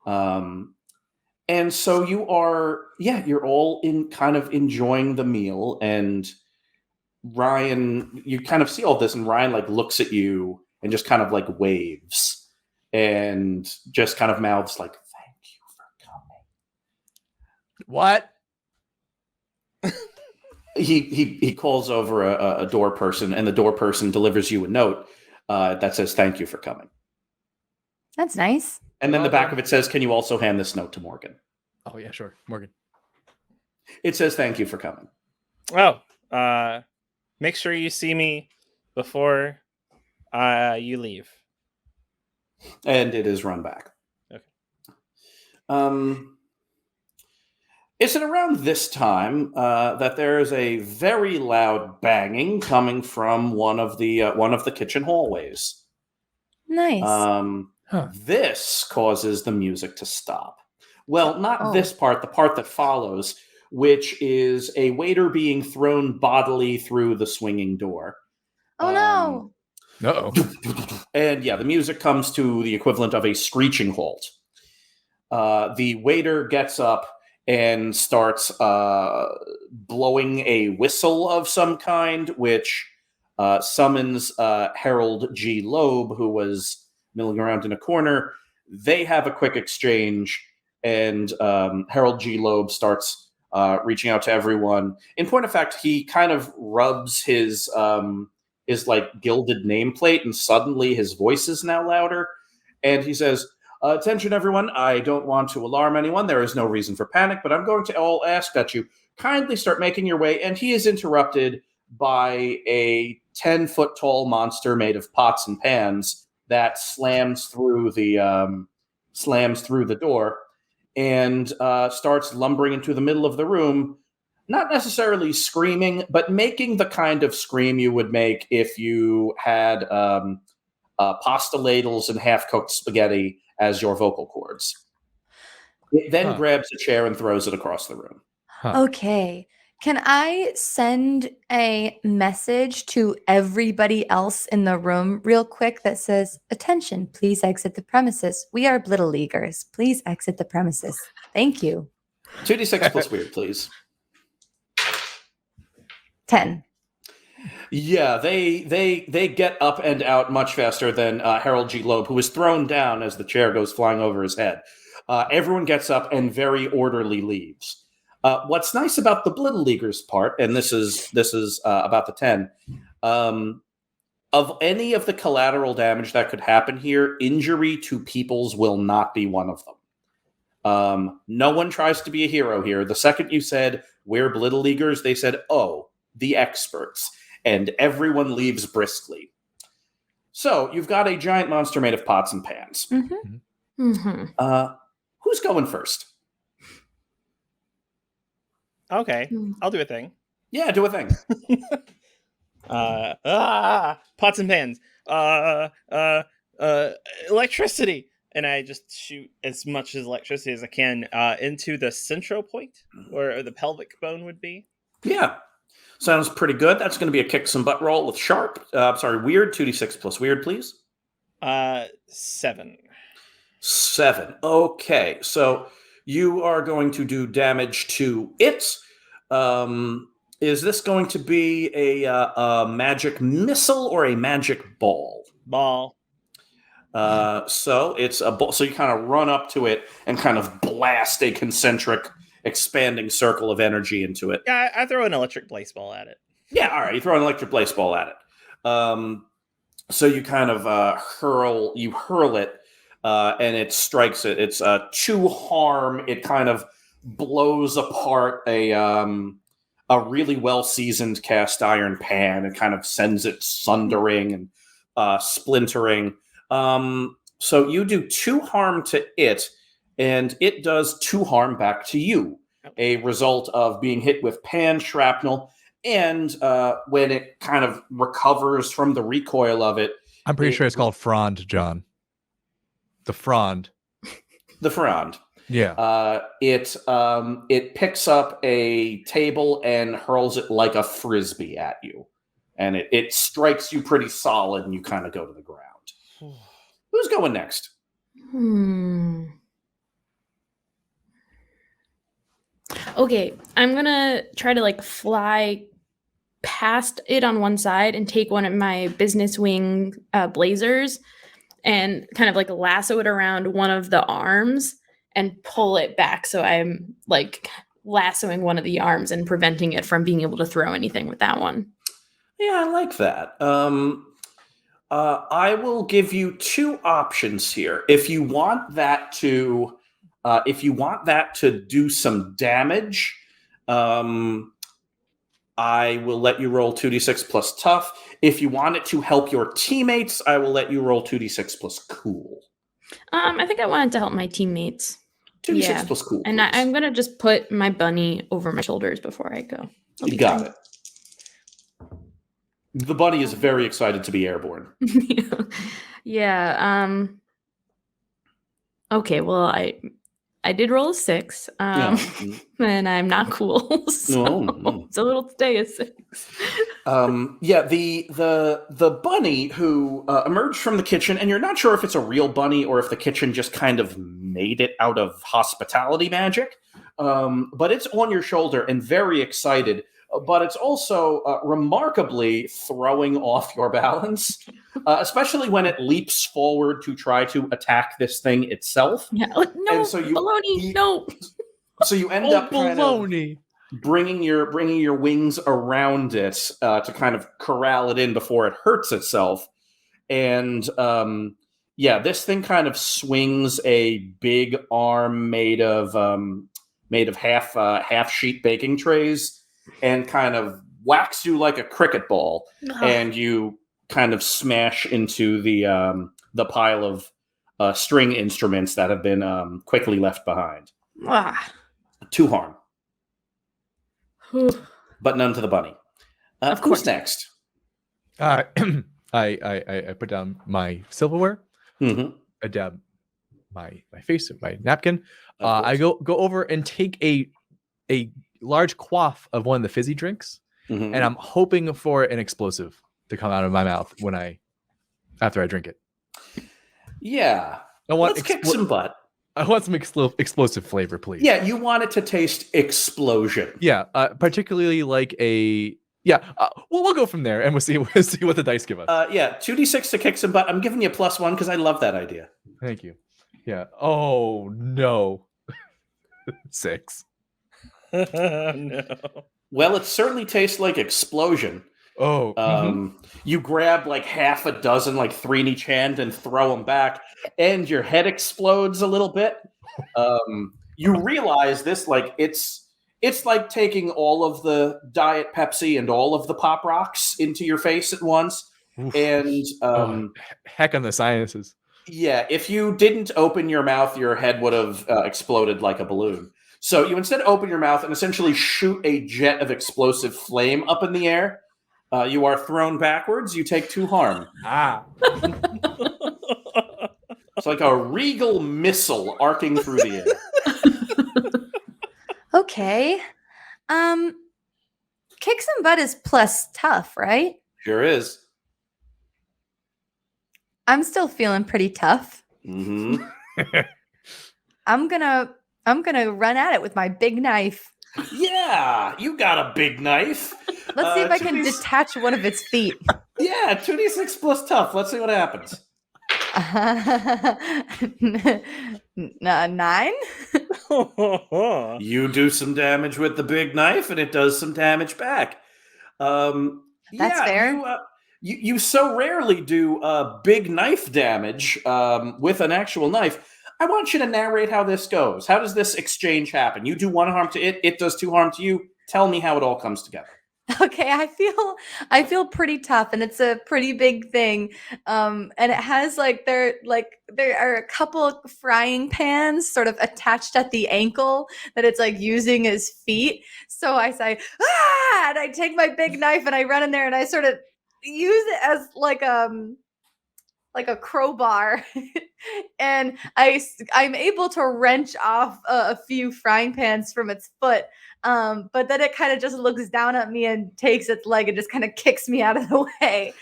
And so you're all in kind of enjoying the meal, and Ryan, you kind of see all this, and Ryan like looks at you and just kind of like waves and just kind of mouths like, "Thank you for coming." What? He calls over a door person, and the door person delivers you a note that says, "Thank you for coming." That's nice. And then the back of it says, "Can you also hand this note to Morgan?" Oh yeah, sure, Morgan. It says, "Thank you for coming." Oh, make sure you see me before you leave. And it is run back. Okay. Is it around this time that there is a very loud banging coming from one of the kitchen hallways? Nice. This causes the music to stop. Well, not Oh. this part, the part that follows, which is a waiter being thrown bodily through the swinging door. Oh no. Uh-oh. And yeah, the music comes to the equivalent of a screeching halt. The waiter gets up and starts blowing a whistle of some kind, which summons Harold G. Loeb, who was milling around in a corner. They have a quick exchange, and Harold G. Loeb starts reaching out to everyone. In point of fact, he kind of rubs his like gilded nameplate, and suddenly his voice is now louder. And he says, "Attention, everyone! I don't want to alarm anyone. There is no reason for panic, but I'm going to all ask that you kindly start making your way." And he is interrupted by a 10-foot tall monster made of pots and pans that slams through the door and starts lumbering into the middle of the room. Not necessarily screaming, but making the kind of scream you would make if you had pasta ladles and half-cooked spaghetti as your vocal cords. It then grabs a chair and throws it across the room. Okay. Can I send a message to everybody else in the room real quick that says, "Attention, please exit the premises. We are Blittle Leaguers. Please exit the premises. Thank you." 2d6 plus weird, please. 10. Yeah, they get up and out much faster than Harold G. Loeb, who is thrown down as the chair goes flying over his head. Everyone gets up and very orderly leaves. What's nice about the Blittle Leaguers part, and this is about the 10, of any of the collateral damage that could happen here, injury to peoples will not be one of them. No one tries to be a hero here. The second you said, "We're Blittle Leaguers," they said, "Oh, the experts." And everyone leaves briskly. So you've got a giant monster made of pots and pans. Mm-hmm. Mm-hmm. Who's going first? Okay, I'll do a thing. Yeah, do a thing. Pots and pans. Electricity. And I just shoot as much as electricity as I can into the central point, where the pelvic bone would be. Yeah. Sounds pretty good. That's going to be a kick some butt roll with weird. 2d6 plus weird, please. 7. 7. Okay, so you are going to do damage to it. Is this going to be a magic missile or a magic ball? Ball. So it's a ball. So you kind of run up to it and kind of blast a concentric expanding circle of energy into it. Yeah, I throw an electric blaseball at it. Yeah, all right. You throw an electric blaseball at it. So you kind of hurl it, and it strikes it. It's 2 harm. It kind of blows apart a really well-seasoned cast iron pan. It kind of sends it sundering and splintering. So you do 2 harm to it, and it does 2 harm back to you, a result of being hit with pan shrapnel. And when it kind of recovers from the recoil of it, I'm pretty sure it's called frond, John. The frond. The frond. Yeah. It picks up a table and hurls it like a frisbee at you, and it strikes you pretty solid, and you kind of go to the ground. Who's going next? Okay, I'm gonna try to fly past it on one side and take one of my business wing blazers and kind of lasso it around one of the arms and pull it back. So I'm lassoing one of the arms and preventing it from being able to throw anything with that one. Yeah, I like that. I will give you 2 options here. If you want that to do some damage, I will let you roll 2d6 plus tough. If you want it to help your teammates, I will let you roll 2d6 plus cool. I think I wanted to help my teammates. 2d6 plus cool. And I'm going to just put my bunny over my shoulders before I go. You got it. The bunny is very excited to be airborne. Yeah. Okay, well, I did roll a 6, and I'm not cool, so it's a little stay a 6. The bunny who emerged from the kitchen, and you're not sure if it's a real bunny or if the kitchen just kind of made it out of hospitality magic, but it's on your shoulder and very excited, but it's also remarkably throwing off your balance, especially when it leaps forward to try to attack this thing itself. Yeah. No, and so no. So you end up kind of bringing your wings around it to kind of corral it in before it hurts itself. And this thing kind of swings a big arm made of half sheet baking trays and kind of whacks you like a cricket ball, and you kind of smash into the pile of string instruments that have been quickly left behind. 2 harm. But none to the bunny. Of course. Who's next? I put down my silverware. Mm-hmm. I dab my face with my napkin. I go over and take a large quaff of one of the fizzy drinks, and I'm hoping for an explosive to come out of my mouth after I drink it. Yeah. Let's kick some butt. I want some explosive flavor, please. Yeah, you want it to taste explosion. Yeah, particularly like a... Yeah, we'll go from there, and we'll see what the dice give us. 2d6 to kick some butt. I'm giving you +1 because I love that idea. Thank you. Yeah. Oh, no. 6. No. Well, it certainly tastes like explosion. Oh. You grab like half a dozen, like 3 in each hand, and throw them back, and your head explodes a little bit. You realize this, like it's like taking all of the Diet Pepsi and all of the Pop Rocks into your face at once. Oof. And heck on the sinuses. Yeah, if you didn't open your mouth, your head would have exploded like a balloon. So you instead open your mouth and essentially shoot a jet of explosive flame up in the air. You are thrown backwards. You take 2 harm. It's like a regal missile arcing through the air. Okay. Kick some butt is plus tough, right? Sure is. I'm still feeling pretty tough. Mm-hmm. I'm gonna run at it with my big knife. Yeah, you got a big knife. Let's see if I can detach one of its feet. Yeah, 2d6 plus tough. Let's see what happens. 9? You do some damage with the big knife, and it does some damage back. That's fair. You so rarely do big knife damage with an actual knife. I want you to narrate how this goes. How does this exchange happen? You do 1 harm to it, it does 2 harm to you. Tell me how it all comes together. Okay, I feel pretty tough, and it's a pretty big thing. And it has there are a couple frying pans sort of attached at the ankle that it's like using as feet. So I say, and I take my big knife and I run in there and I sort of use it as like a crowbar, and I'm able to wrench off a few frying pans from its foot. But then it kind of just looks down at me and takes its leg and just kind of kicks me out of the way.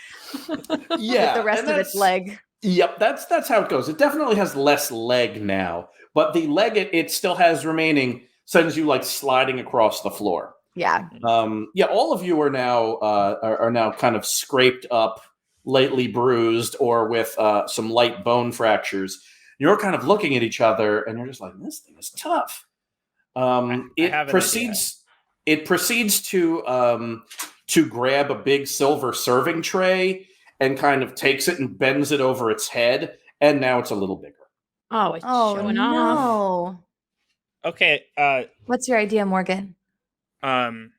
Yeah, with the rest of its leg. Yep, that's how it goes. It definitely has less leg now, but the leg it still has remaining sends you like sliding across the floor. Yeah. All of you are now kind of scraped up, lately bruised, or with some light bone fractures. You're kind of looking at each other, and you're just like, "This thing is tough." It proceeds to grab a big silver serving tray and kind of takes it and bends it over its head, and now it's a little bigger. Oh, it's showing off. Okay. What's your idea, Morgan? Darcy.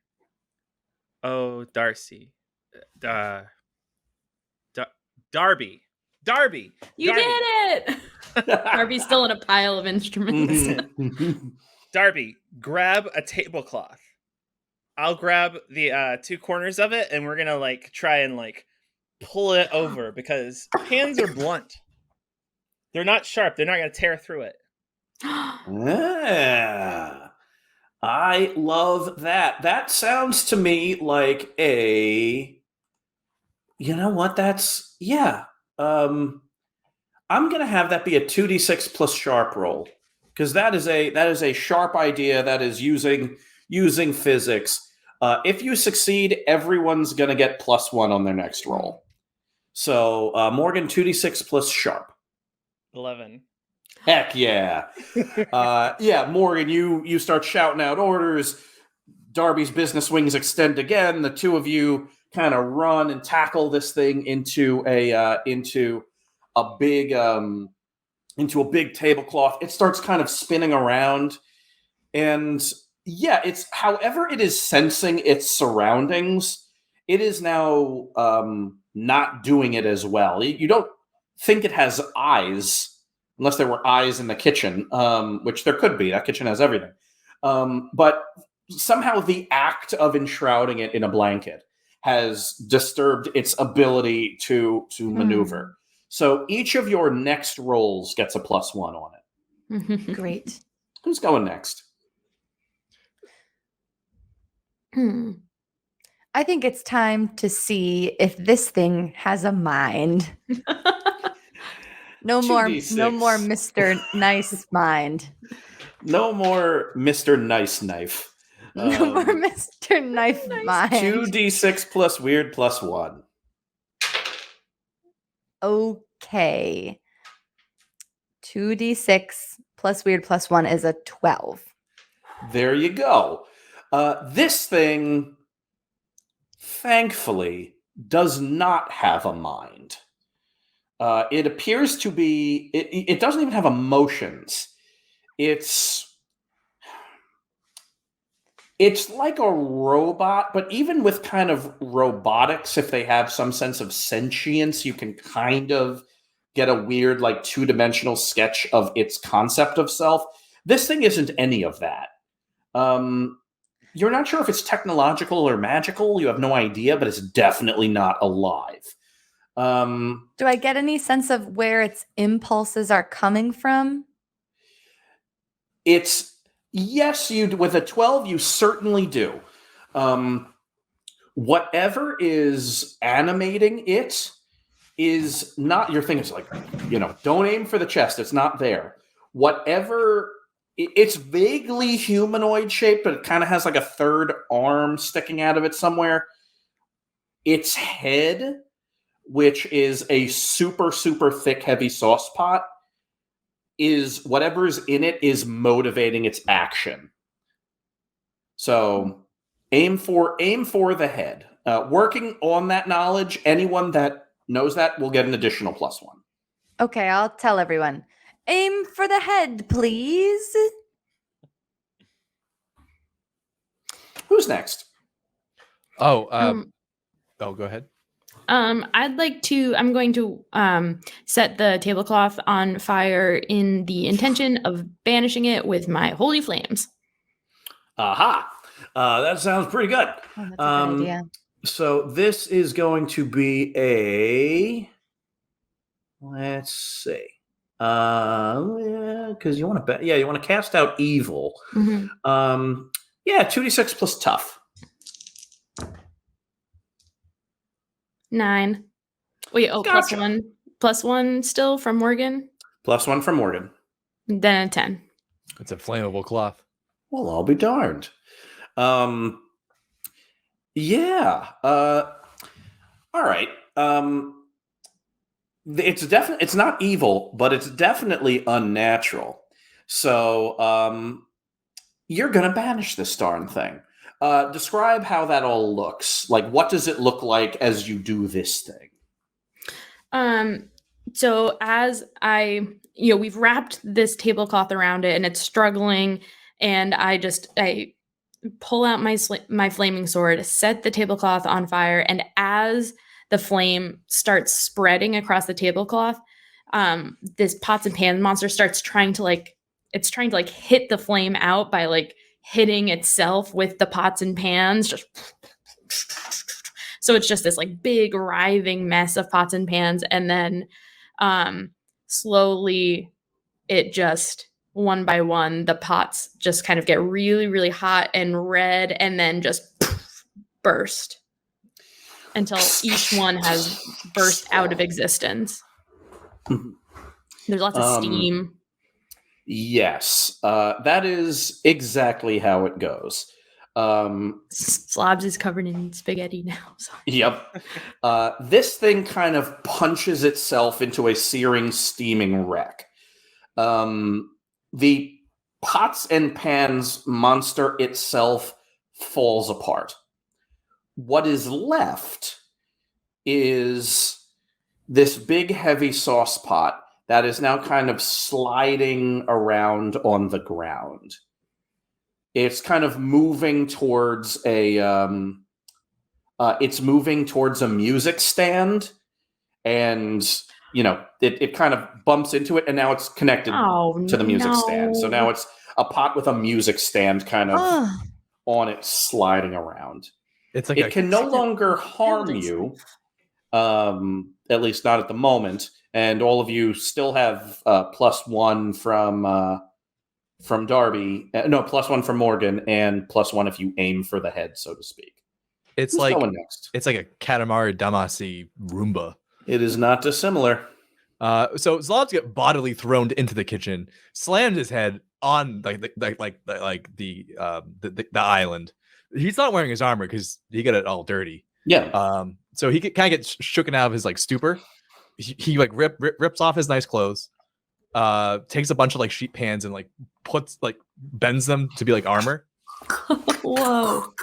Darby. You did it! Darby's still in a pile of instruments. Darby, grab a tablecloth. I'll grab the 2 corners of it, and we're gonna try and pull it over because pans are blunt. They're not sharp. They're not gonna tear through it. Yeah. I love that. That sounds to me like a. You know what? That's yeah. I'm gonna have that be a 2d6 plus sharp roll because that is a sharp idea that is using physics. If you succeed, everyone's gonna get +1 on their next roll. So Morgan 2d6 plus sharp. 11. Heck yeah. Yeah, Morgan, you start shouting out orders. Darby's business wings extend again. The two of you kind of run and tackle this thing into a big tablecloth. It starts kind of spinning around, and yeah, it's however it is sensing its surroundings. It is now not doing it as well. You don't think it has eyes. Unless there were eyes in the kitchen, which there could be. That kitchen has everything. But somehow the act of enshrouding it in a blanket has disturbed its ability to maneuver. So each of your next rolls gets a +1 on it. Great. Who's going next? I think it's time to see if this thing has a mind. No more 2d6. Mr. Nice Mind. No more Mr. Nice Knife. No more Mr. Knife Mind. 2d6 plus weird +1. Okay. 2d6 plus weird +1 is a 12. There you go. This thing, thankfully, does not have a mind. It appears to be. It doesn't even have emotions. It's like a robot, but even with kind of robotics, if they have some sense of sentience, you can kind of get a weird, like, two-dimensional sketch of its concept of self. This thing isn't any of that. You're not sure if it's technological or magical. You have no idea, but it's definitely not alive. Do I get any sense of where its impulses are coming from? Yes, you with a 12, you certainly do. Whatever is animating it is not your thing. It's like, don't aim for the chest. It's not there. Whatever, it's vaguely humanoid shaped, but it kind of has like a third arm sticking out of it somewhere. Its head, which is a super, super thick, heavy sauce pot, is whatever's in it is motivating its action. So aim for the head. Working on that knowledge, anyone that knows that will get an additional +1. Okay, I'll tell everyone. Aim for the head, please. Who's next? Go ahead. I'm going to set the tablecloth on fire in the intention of banishing it with my holy flames. Aha! That sounds pretty good. Oh, that's a good idea. So this is going to be a. Let's see. Because you want to you want to cast out evil. Mm-hmm. 2d6 plus tough. 9. Wait, Gotcha. +1 still from Morgan? +1 from Morgan. Then a 10. It's a flammable cloth. Well, I'll be darned. Yeah. All right. It's not evil, but it's definitely unnatural. So you're gonna banish this darn thing. Describe how that all looks. Like, what does it look like as you do this thing? So as we've wrapped this tablecloth around it and it's struggling, and I pull out my flaming sword, set the tablecloth on fire, and as the flame starts spreading across the tablecloth, this pots and pans monster starts trying to hit the flame out by hitting itself with the pots and pans. So it's just this big writhing mess of pots and pans, and then slowly it just one by one, the pots just kind of get really, really hot and red and then just burst until each one has burst out of existence. There's lots of steam. Yes, that is exactly how it goes. Zlobs is covered in spaghetti now. Sorry. Yep. This thing kind of punches itself into a searing, steaming wreck. The pots and pans monster itself falls apart. What is left is this big, heavy sauce pot that is now kind of sliding around on the ground. It's kind of moving towards a music stand, and it kind of bumps into it, and now it's connected to the music stand. So now it's a pot with a music stand kind of on it, sliding around. It's like it can no longer harm you, at least not at the moment. And all of you still have +1 from Darby. No, +1 from Morgan, and +1 if you aim for the head, so to speak. It's Who's like going next? It's like a Katamari Damacy Roomba. It is not dissimilar. So Zlobs get bodily thrown into the kitchen, slammed his head on the island. He's not wearing his armor because he got it all dirty. Yeah. So he kind of gets shooken out of his stupor. He rips off his nice clothes, takes a bunch of sheet pans and bends them to be armor. Whoa.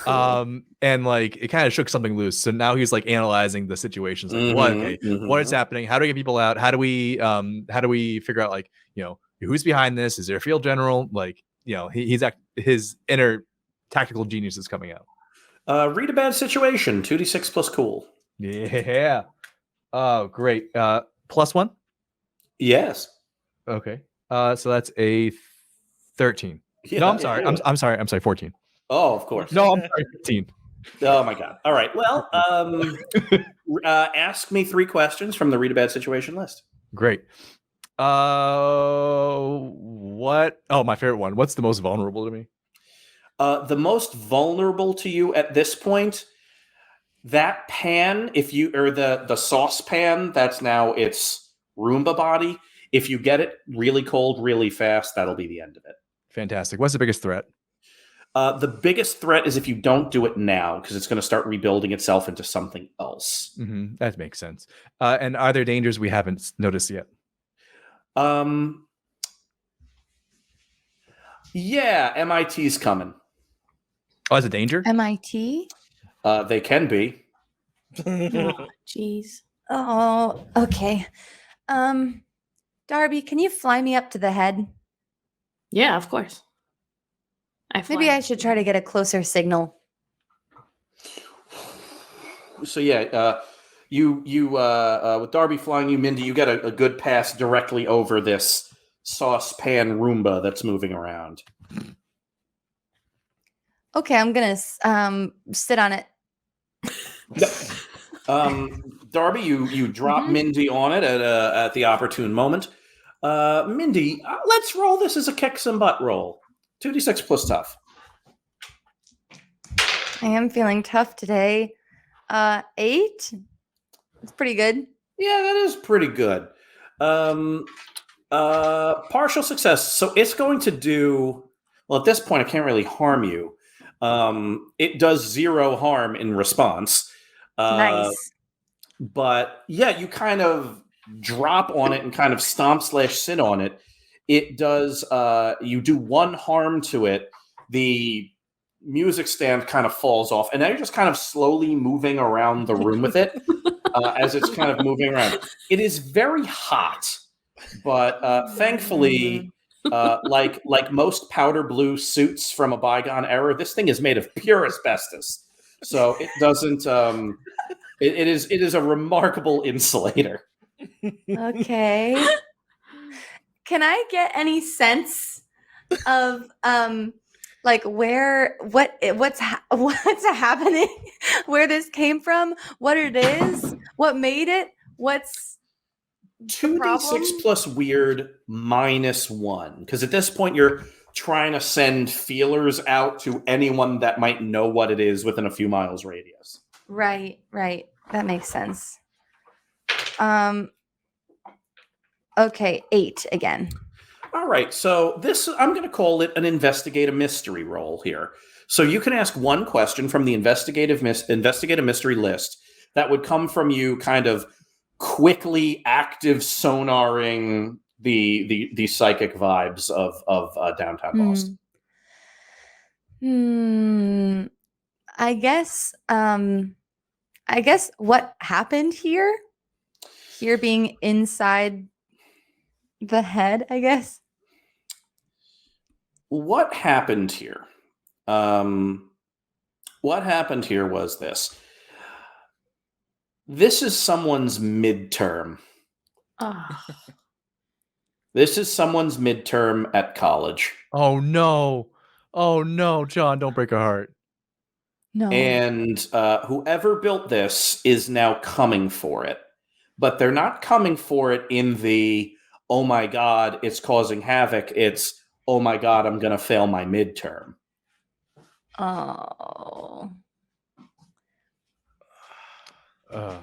And it kind of shook something loose. So now he's analyzing the situations. What is happening? How do we get people out? How do we figure out who's behind this? Is there a field general? His inner tactical genius is coming out. Read a bad situation. 2d6 plus cool. Yeah. Oh, great. +1? Yes. Okay. So that's a 13. Yeah, no, I'm sorry. I'm sorry. 14. Oh, of course. No, I'm sorry. 15. Oh my God. All right. Well, ask me 3 questions from the read a bad situation list. Great. What? Oh, my favorite one. What's the most vulnerable to me? The most vulnerable to you at this point, that pan, or the saucepan, that's now its Roomba body. If you get it really cold, really fast, that'll be the end of it. Fantastic. What's the biggest threat? The biggest threat is if you don't do it now, because it's going to start rebuilding itself into something else. Mm-hmm. That makes sense. And are there dangers we haven't noticed yet? Yeah, MIT's coming. Oh, is it danger? MIT? They can be. Jeez. Oh, okay. Darby, can you fly me up to the head? Yeah, of course. Maybe I should try to get a closer signal. So yeah, you with Darby flying you, Mindy, you get a good pass directly over this saucepan Roomba that's moving around. Okay, I'm gonna sit on it. Darby, you drop Mindy on it at the opportune moment. Mindy, let's roll this as a kick some butt roll. 2d6 plus tough. I am feeling tough today. 8. It's pretty good. Yeah, that is pretty good. Partial success. So it's going to do well at this point. It can't really harm you. It does 0 harm in response. Nice. But yeah, you kind of drop on it and kind of stomp/sit on it. It does. You do 1 harm to it. The music stand kind of falls off, and now you're just kind of slowly moving around the room with it as it's kind of moving around. It is very hot, but thankfully, like most powder blue suits from a bygone era, this thing is made of pure asbestos, so it doesn't. It is a remarkable insulator. Okay. Can I get any sense of what's happening, where this came from, what it is, what made it, 2d6 plus weird -1. Because at this point, you're trying to send feelers out to anyone that might know what it is within a few miles radius. Right. That makes sense. Okay, 8 again. All right, so this, I'm going to call it an investigative mystery roll here. So you can ask one question from the investigative mystery list that would come from you kind of quickly active sonaring the psychic vibes of downtown Boston. I guess what happened here? Here being inside the head, I guess. What happened here? What happened here was this. This is someone's midterm. This is someone's midterm at college. Oh no, John, don't break our heart. No. And whoever built this is now coming for it. But they're not coming for it in the, oh my God, it's causing havoc. It's, oh my God, I'm going to fail my midterm. Oh. Oh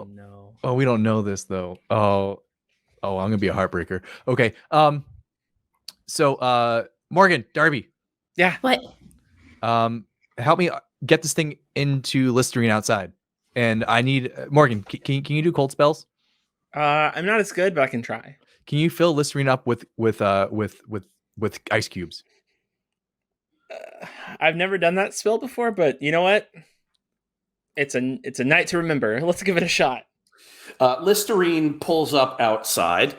no. Oh, we don't know this though. Oh, I'm gonna be a heartbreaker. Okay. So Morgan, Darby. Yeah. What? Help me get this thing into Listerine outside. And I need Morgan. Can you do cold spells? I'm not as good, but I can try. Can you fill Listerine up with ice cubes? I've never done that spell before, but you know what? It's a night to remember. Let's give it a shot. Listerine pulls up outside.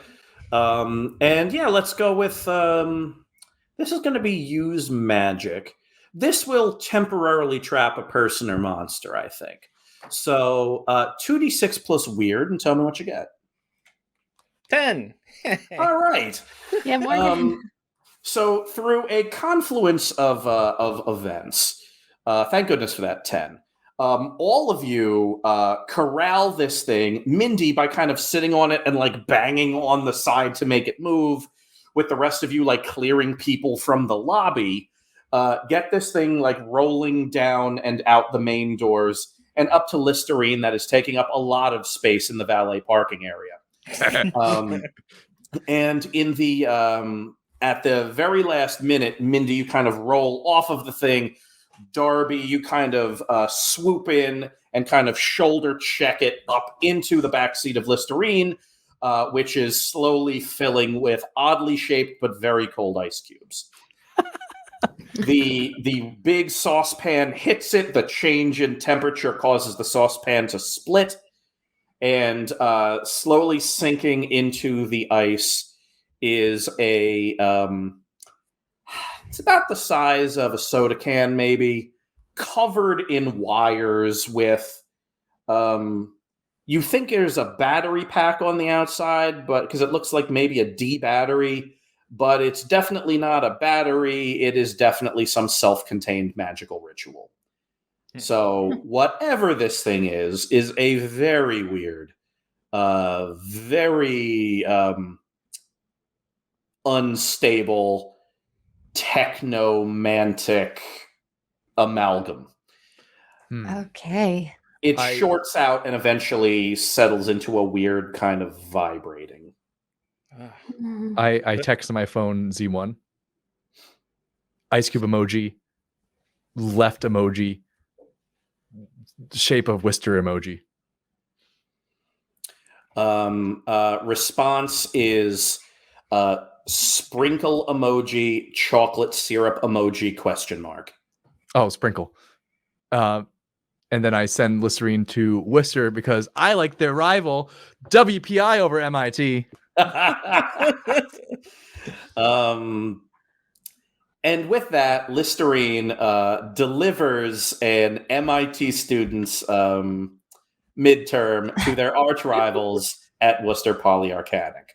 And yeah, let's go with this is going to be use magic. This will temporarily trap a person or monster, I think. So 2d6 plus weird, and tell me what you get. 10. All right. Yeah, Morgan. So through a confluence of events, thank goodness for that 10. All of you corral this thing, Mindy by kind of sitting on it and like banging on the side to make it move, with the rest of you like clearing people from the lobby. Get this thing like rolling down and out the main doors and up to Listerine that is taking up a lot of space in the valet parking area. And in the at the very last minute, Mindy, you kind of roll off of the thing. Darby, you kind of swoop in and kind of shoulder check it up into the backseat of Listerine, which is slowly filling with oddly shaped but very cold ice cubes. The big saucepan hits it. The change in temperature causes the saucepan to split, and slowly sinking into the ice is a it's about the size of a soda can, maybe, covered in wires with you think there's a battery pack on the outside, but because it looks like maybe a D battery, but it's definitely not a battery. It is definitely some self-contained magical ritual. So whatever this thing is a very weird, very unstable, technomantic amalgam. Okay. It shorts out and eventually settles into a weird kind of vibrating. I text my phone Z1. Ice cube emoji. Left emoji. Shape of Wister emoji. Response is sprinkle emoji, chocolate syrup emoji, question mark. Oh, sprinkle. And then I send Listerine to Worcester because I like their rival, WPI, over MIT. And with that, Listerine delivers an MIT student's midterm to their arch rivals at Worcester Polyarchanic.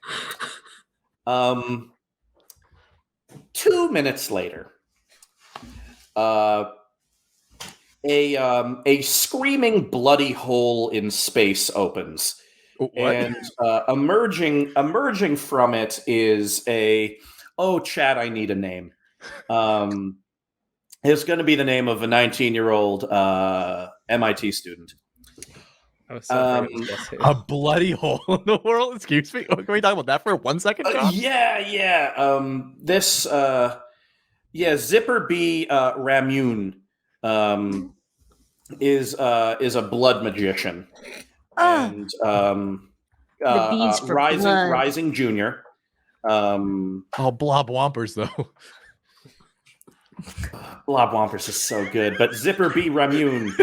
2 minutes later, a screaming bloody hole in space opens, What? And emerging from it is Chad, I need a name. It's going to be the name of a 19-year-old MIT student. A bloody hole in the world. Excuse me. Can we talk about that for 1 second, John? Zipper B. Ramune is a blood magician, and rising junior. Blob Wompers though. Blob Wompers is so good, but Zipper B. Ramune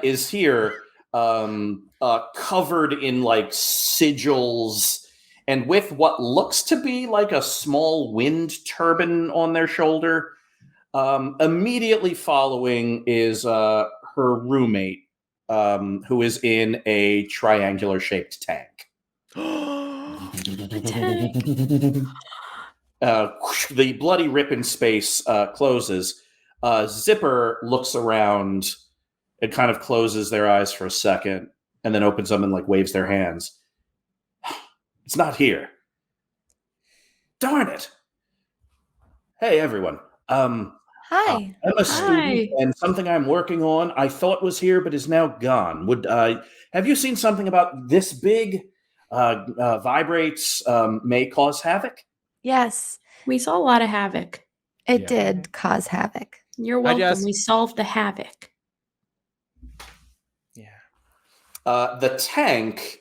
is here, covered in like sigils and with what looks to be like a small wind turbine on their shoulder. Immediately following is her roommate, who is in a triangular shaped tank. The bloody rip in space closes. Zipper looks around and kind of closes their eyes for a second and then opens them and like waves their hands. It's not here. Darn it. Hey, everyone. Hi. I'm a student, and something I'm working on I thought was here but is now gone. Have you seen something about this big vibrates may cause havoc? Yes. We saw a lot of havoc. It did cause havoc. You're welcome. We solved the havoc. Yeah. The tank,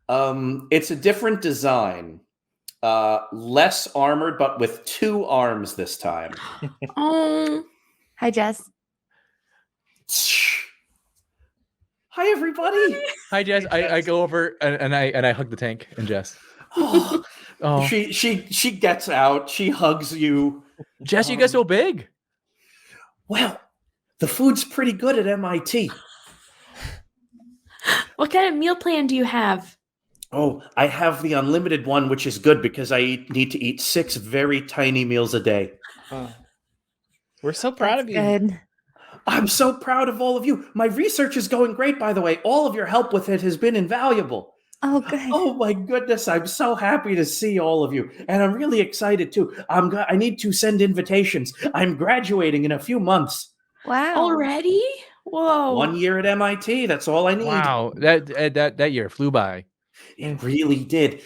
it's a different design. Less armored, but with 2 arms this time. Oh. Hi, Jess. Hi, everybody. Hi, Jess. I go over and I hug the tank and Jess. Oh. She gets out. She hugs you. Jess, you get so big. Well, the food's pretty good at MIT. What kind of meal plan do you have? Oh, I have the unlimited one, which is good because I need to eat 6 very tiny meals a day. We're so proud of you. Good. I'm so proud of all of you. My research is going great, by the way. All of your help with it has been invaluable. Oh, good. Oh my goodness, I'm so happy to see all of you. And I'm really excited too. I need to send invitations. I'm graduating in a few months. Wow. Already? Whoa. 1 year at MIT, that's all I need. Wow, that year flew by. It really did.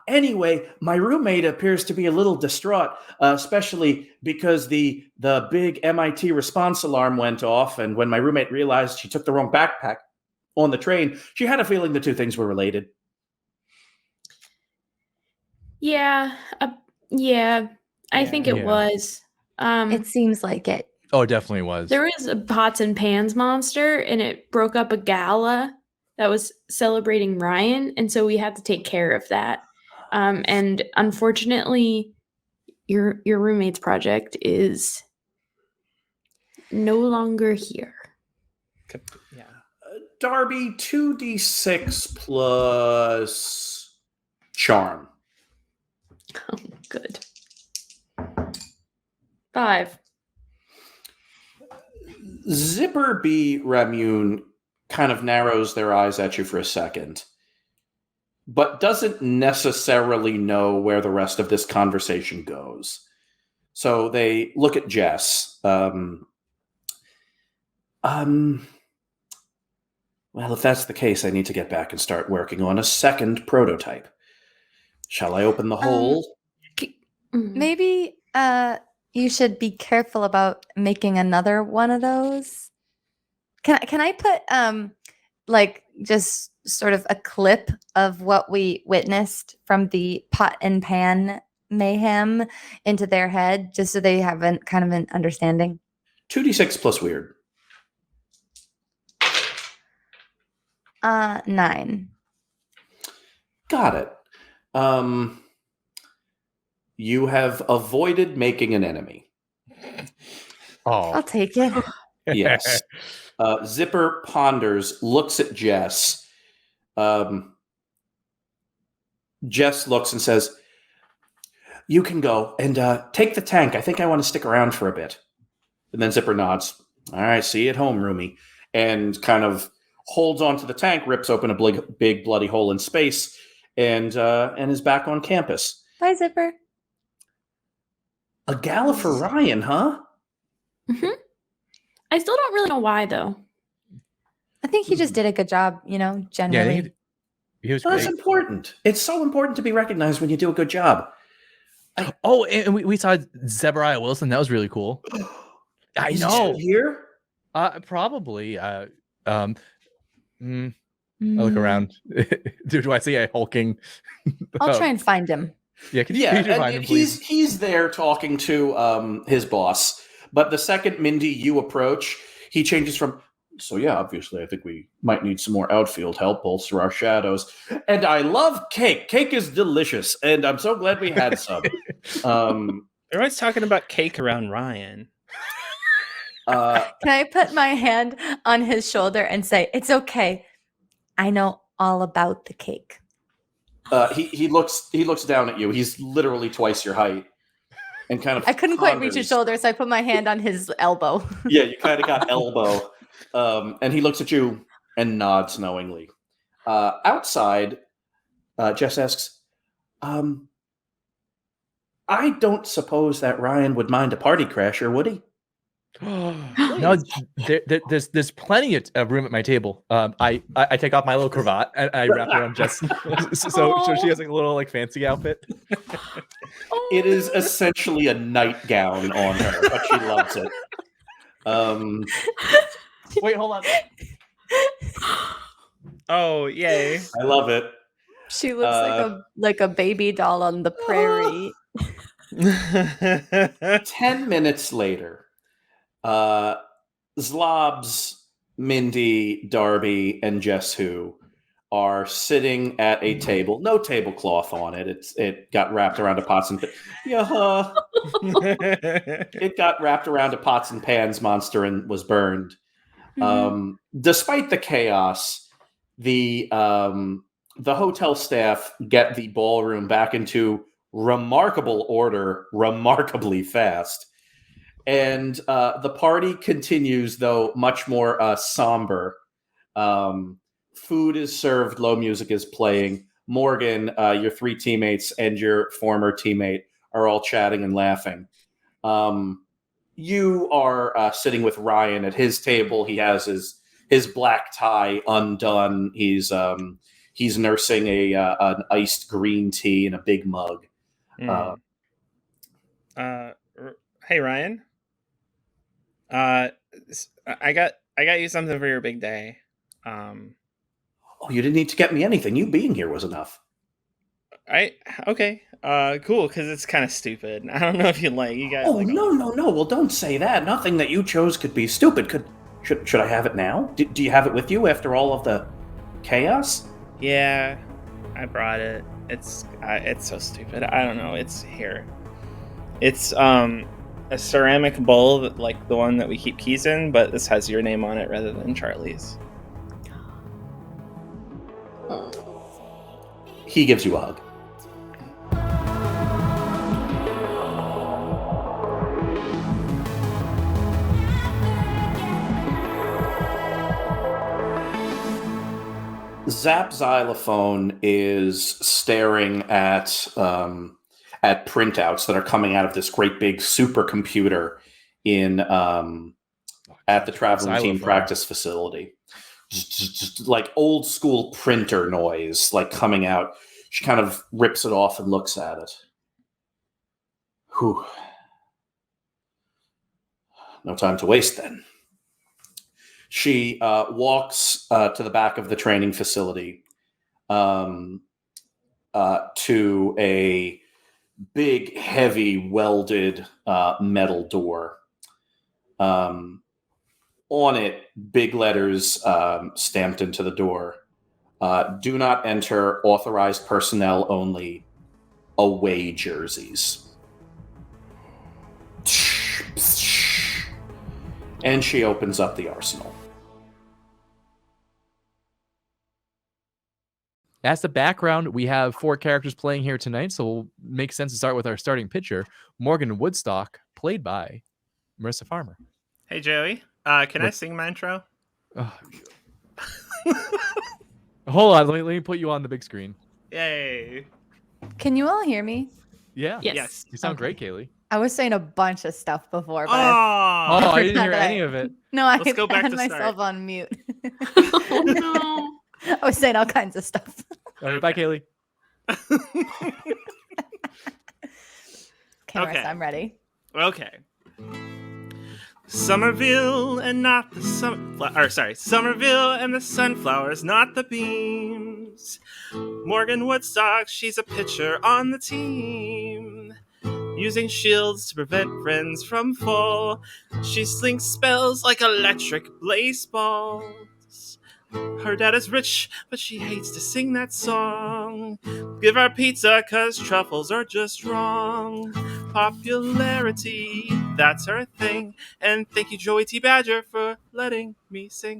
Anyway, my roommate appears to be a little distraught, especially because the big MIT response alarm went off. And when my roommate realized she took the wrong backpack on the train, she had a feeling the 2 things were related. Yeah. I think it was. It seems like it. Oh, it definitely was. There was a pots and pans monster, and it broke up a gala that was celebrating Ryan, and so we had to take care of that. And unfortunately, your roommate's project is no longer here. Yeah. Darby, 2d6 plus charm. Oh, good. 5. Zipper B. Ramune kind of narrows their eyes at you for a second, but doesn't necessarily know where the rest of this conversation goes. So they look at Jess. Well, if that's the case, I need to get back and start working on a second prototype. Shall I open the hole? Maybe you should be careful about making another one of those. Can I put like just sort of a clip of what we witnessed from the pot and pan mayhem into their head just so they have kind of an understanding? 2d6 plus weird. 9. Got it. You have avoided making an enemy. Oh, I'll take it. Yes. Zipper ponders, looks at Jess. Jess looks and says, "You can go and take the tank. I think I want to stick around for a bit." And then Zipper nods. "All right, see you at home, roomie." And kind of holds onto the tank, rips open a big bloody hole in space, and is back on campus. Bye, Zipper. A gala for Ryan, huh? Mm-hmm. I still don't really know why, though. I think he just did a good job, generally. Yeah, I think he was That's great. important. It's so important to be recognized when you do a good job. And we saw Zebediah Wilson. That was really cool. I know. Here? Probably. I look around. Do I see a hulking? I'll try and find him. Yeah, can you find him, please? He's there talking to his boss. But the second, Mindy, you approach, he changes from, so yeah, obviously, I think we might need some more outfield help, bolster our shadows. And I love cake. Cake is delicious, and I'm so glad we had some. They're always talking about cake around Ryan. Can I put my hand on his shoulder and say, it's okay. I know all about the cake. He looks down at you. He's literally twice your height. And kind of I couldn't quite reach his shoulder, so I put my hand on his elbow. Yeah, you kind of got elbow. And he looks at you and nods knowingly. Outside, Jess asks, I don't suppose that Ryan would mind a party crasher, would he? No, there's plenty of room at my table. I take off my little cravat and I wrap it around Jess, so she has like a little like fancy outfit. It is essentially a nightgown on her, but she loves it. Wait, hold on. Oh, yay! I love it. She looks like a baby doll on the prairie. 10 minutes later, Zlobs, Mindy, Darby, and Jess Who are sitting at a table. No tablecloth on it. It got wrapped around a pots and it got wrapped around a pots and pans monster and was burned. Mm-hmm. Despite the chaos, the hotel staff get the ballroom back into remarkable order, remarkably fast. And the party continues, though much more somber. Food is served, low music is playing. Morgan, your three teammates, and your former teammate are all chatting and laughing. You are sitting with Ryan at his table. He has his black tie undone. He's nursing an iced green tea in a big mug. Hey Ryan. I got you something for your big day. Oh, you didn't need to get me anything. You being here was enough. Okay. Cool, because it's kind of stupid. I don't know if you guys. Oh, no. Well, don't say that. Nothing that you chose could be stupid. Should I have it now? Do you have it with you after all of the chaos? Yeah, I brought it. It's so stupid. I don't know. It's here. It's a ceramic bowl, like the one that we keep keys in, but this has your name on it rather than Charlie's. He gives you a hug. Zap Xylophone is staring at printouts that are coming out of this great big supercomputer in at the traveling team practice facility. Just like old school printer noise, like coming out. She kind of rips it off and looks at it. Whew. No time to waste then. She walks to the back of the training facility to a big, heavy, welded metal door. On it, big letters stamped into the door. Do not enter, authorized personnel only, away jerseys. And she opens up the arsenal. As the background, we have 4 characters playing here tonight, so it'll make sense to start with our starting pitcher, Morgan Woodstock, played by Marissa Farmer. Hey, Joey. Can I sing my intro? Oh, Hold on, let me put you on the big screen. Yay. Can you all hear me? Yeah. Yes. You sound Okay. great, Kayleigh. I was saying a bunch of stuff before, but Oh, I didn't forgot hear that any of it. no, I Let's go back had to myself start. on mute. Oh no. I was saying all kinds of stuff. All right, bye, Kayleigh. Okay, Marissa, Okay. I'm ready. Okay. Somerville and not the Somerville and the sunflowers, not the beams. Morgan Woodstock, she's a pitcher on the team. Using shields to prevent friends from fall. She slings spells like electric blazeballs. Her dad is rich, but she hates to sing that song. Give her pizza, cause truffles are just wrong. Popularity, that's her thing. And thank you, Joey T. Badger, for letting me sing.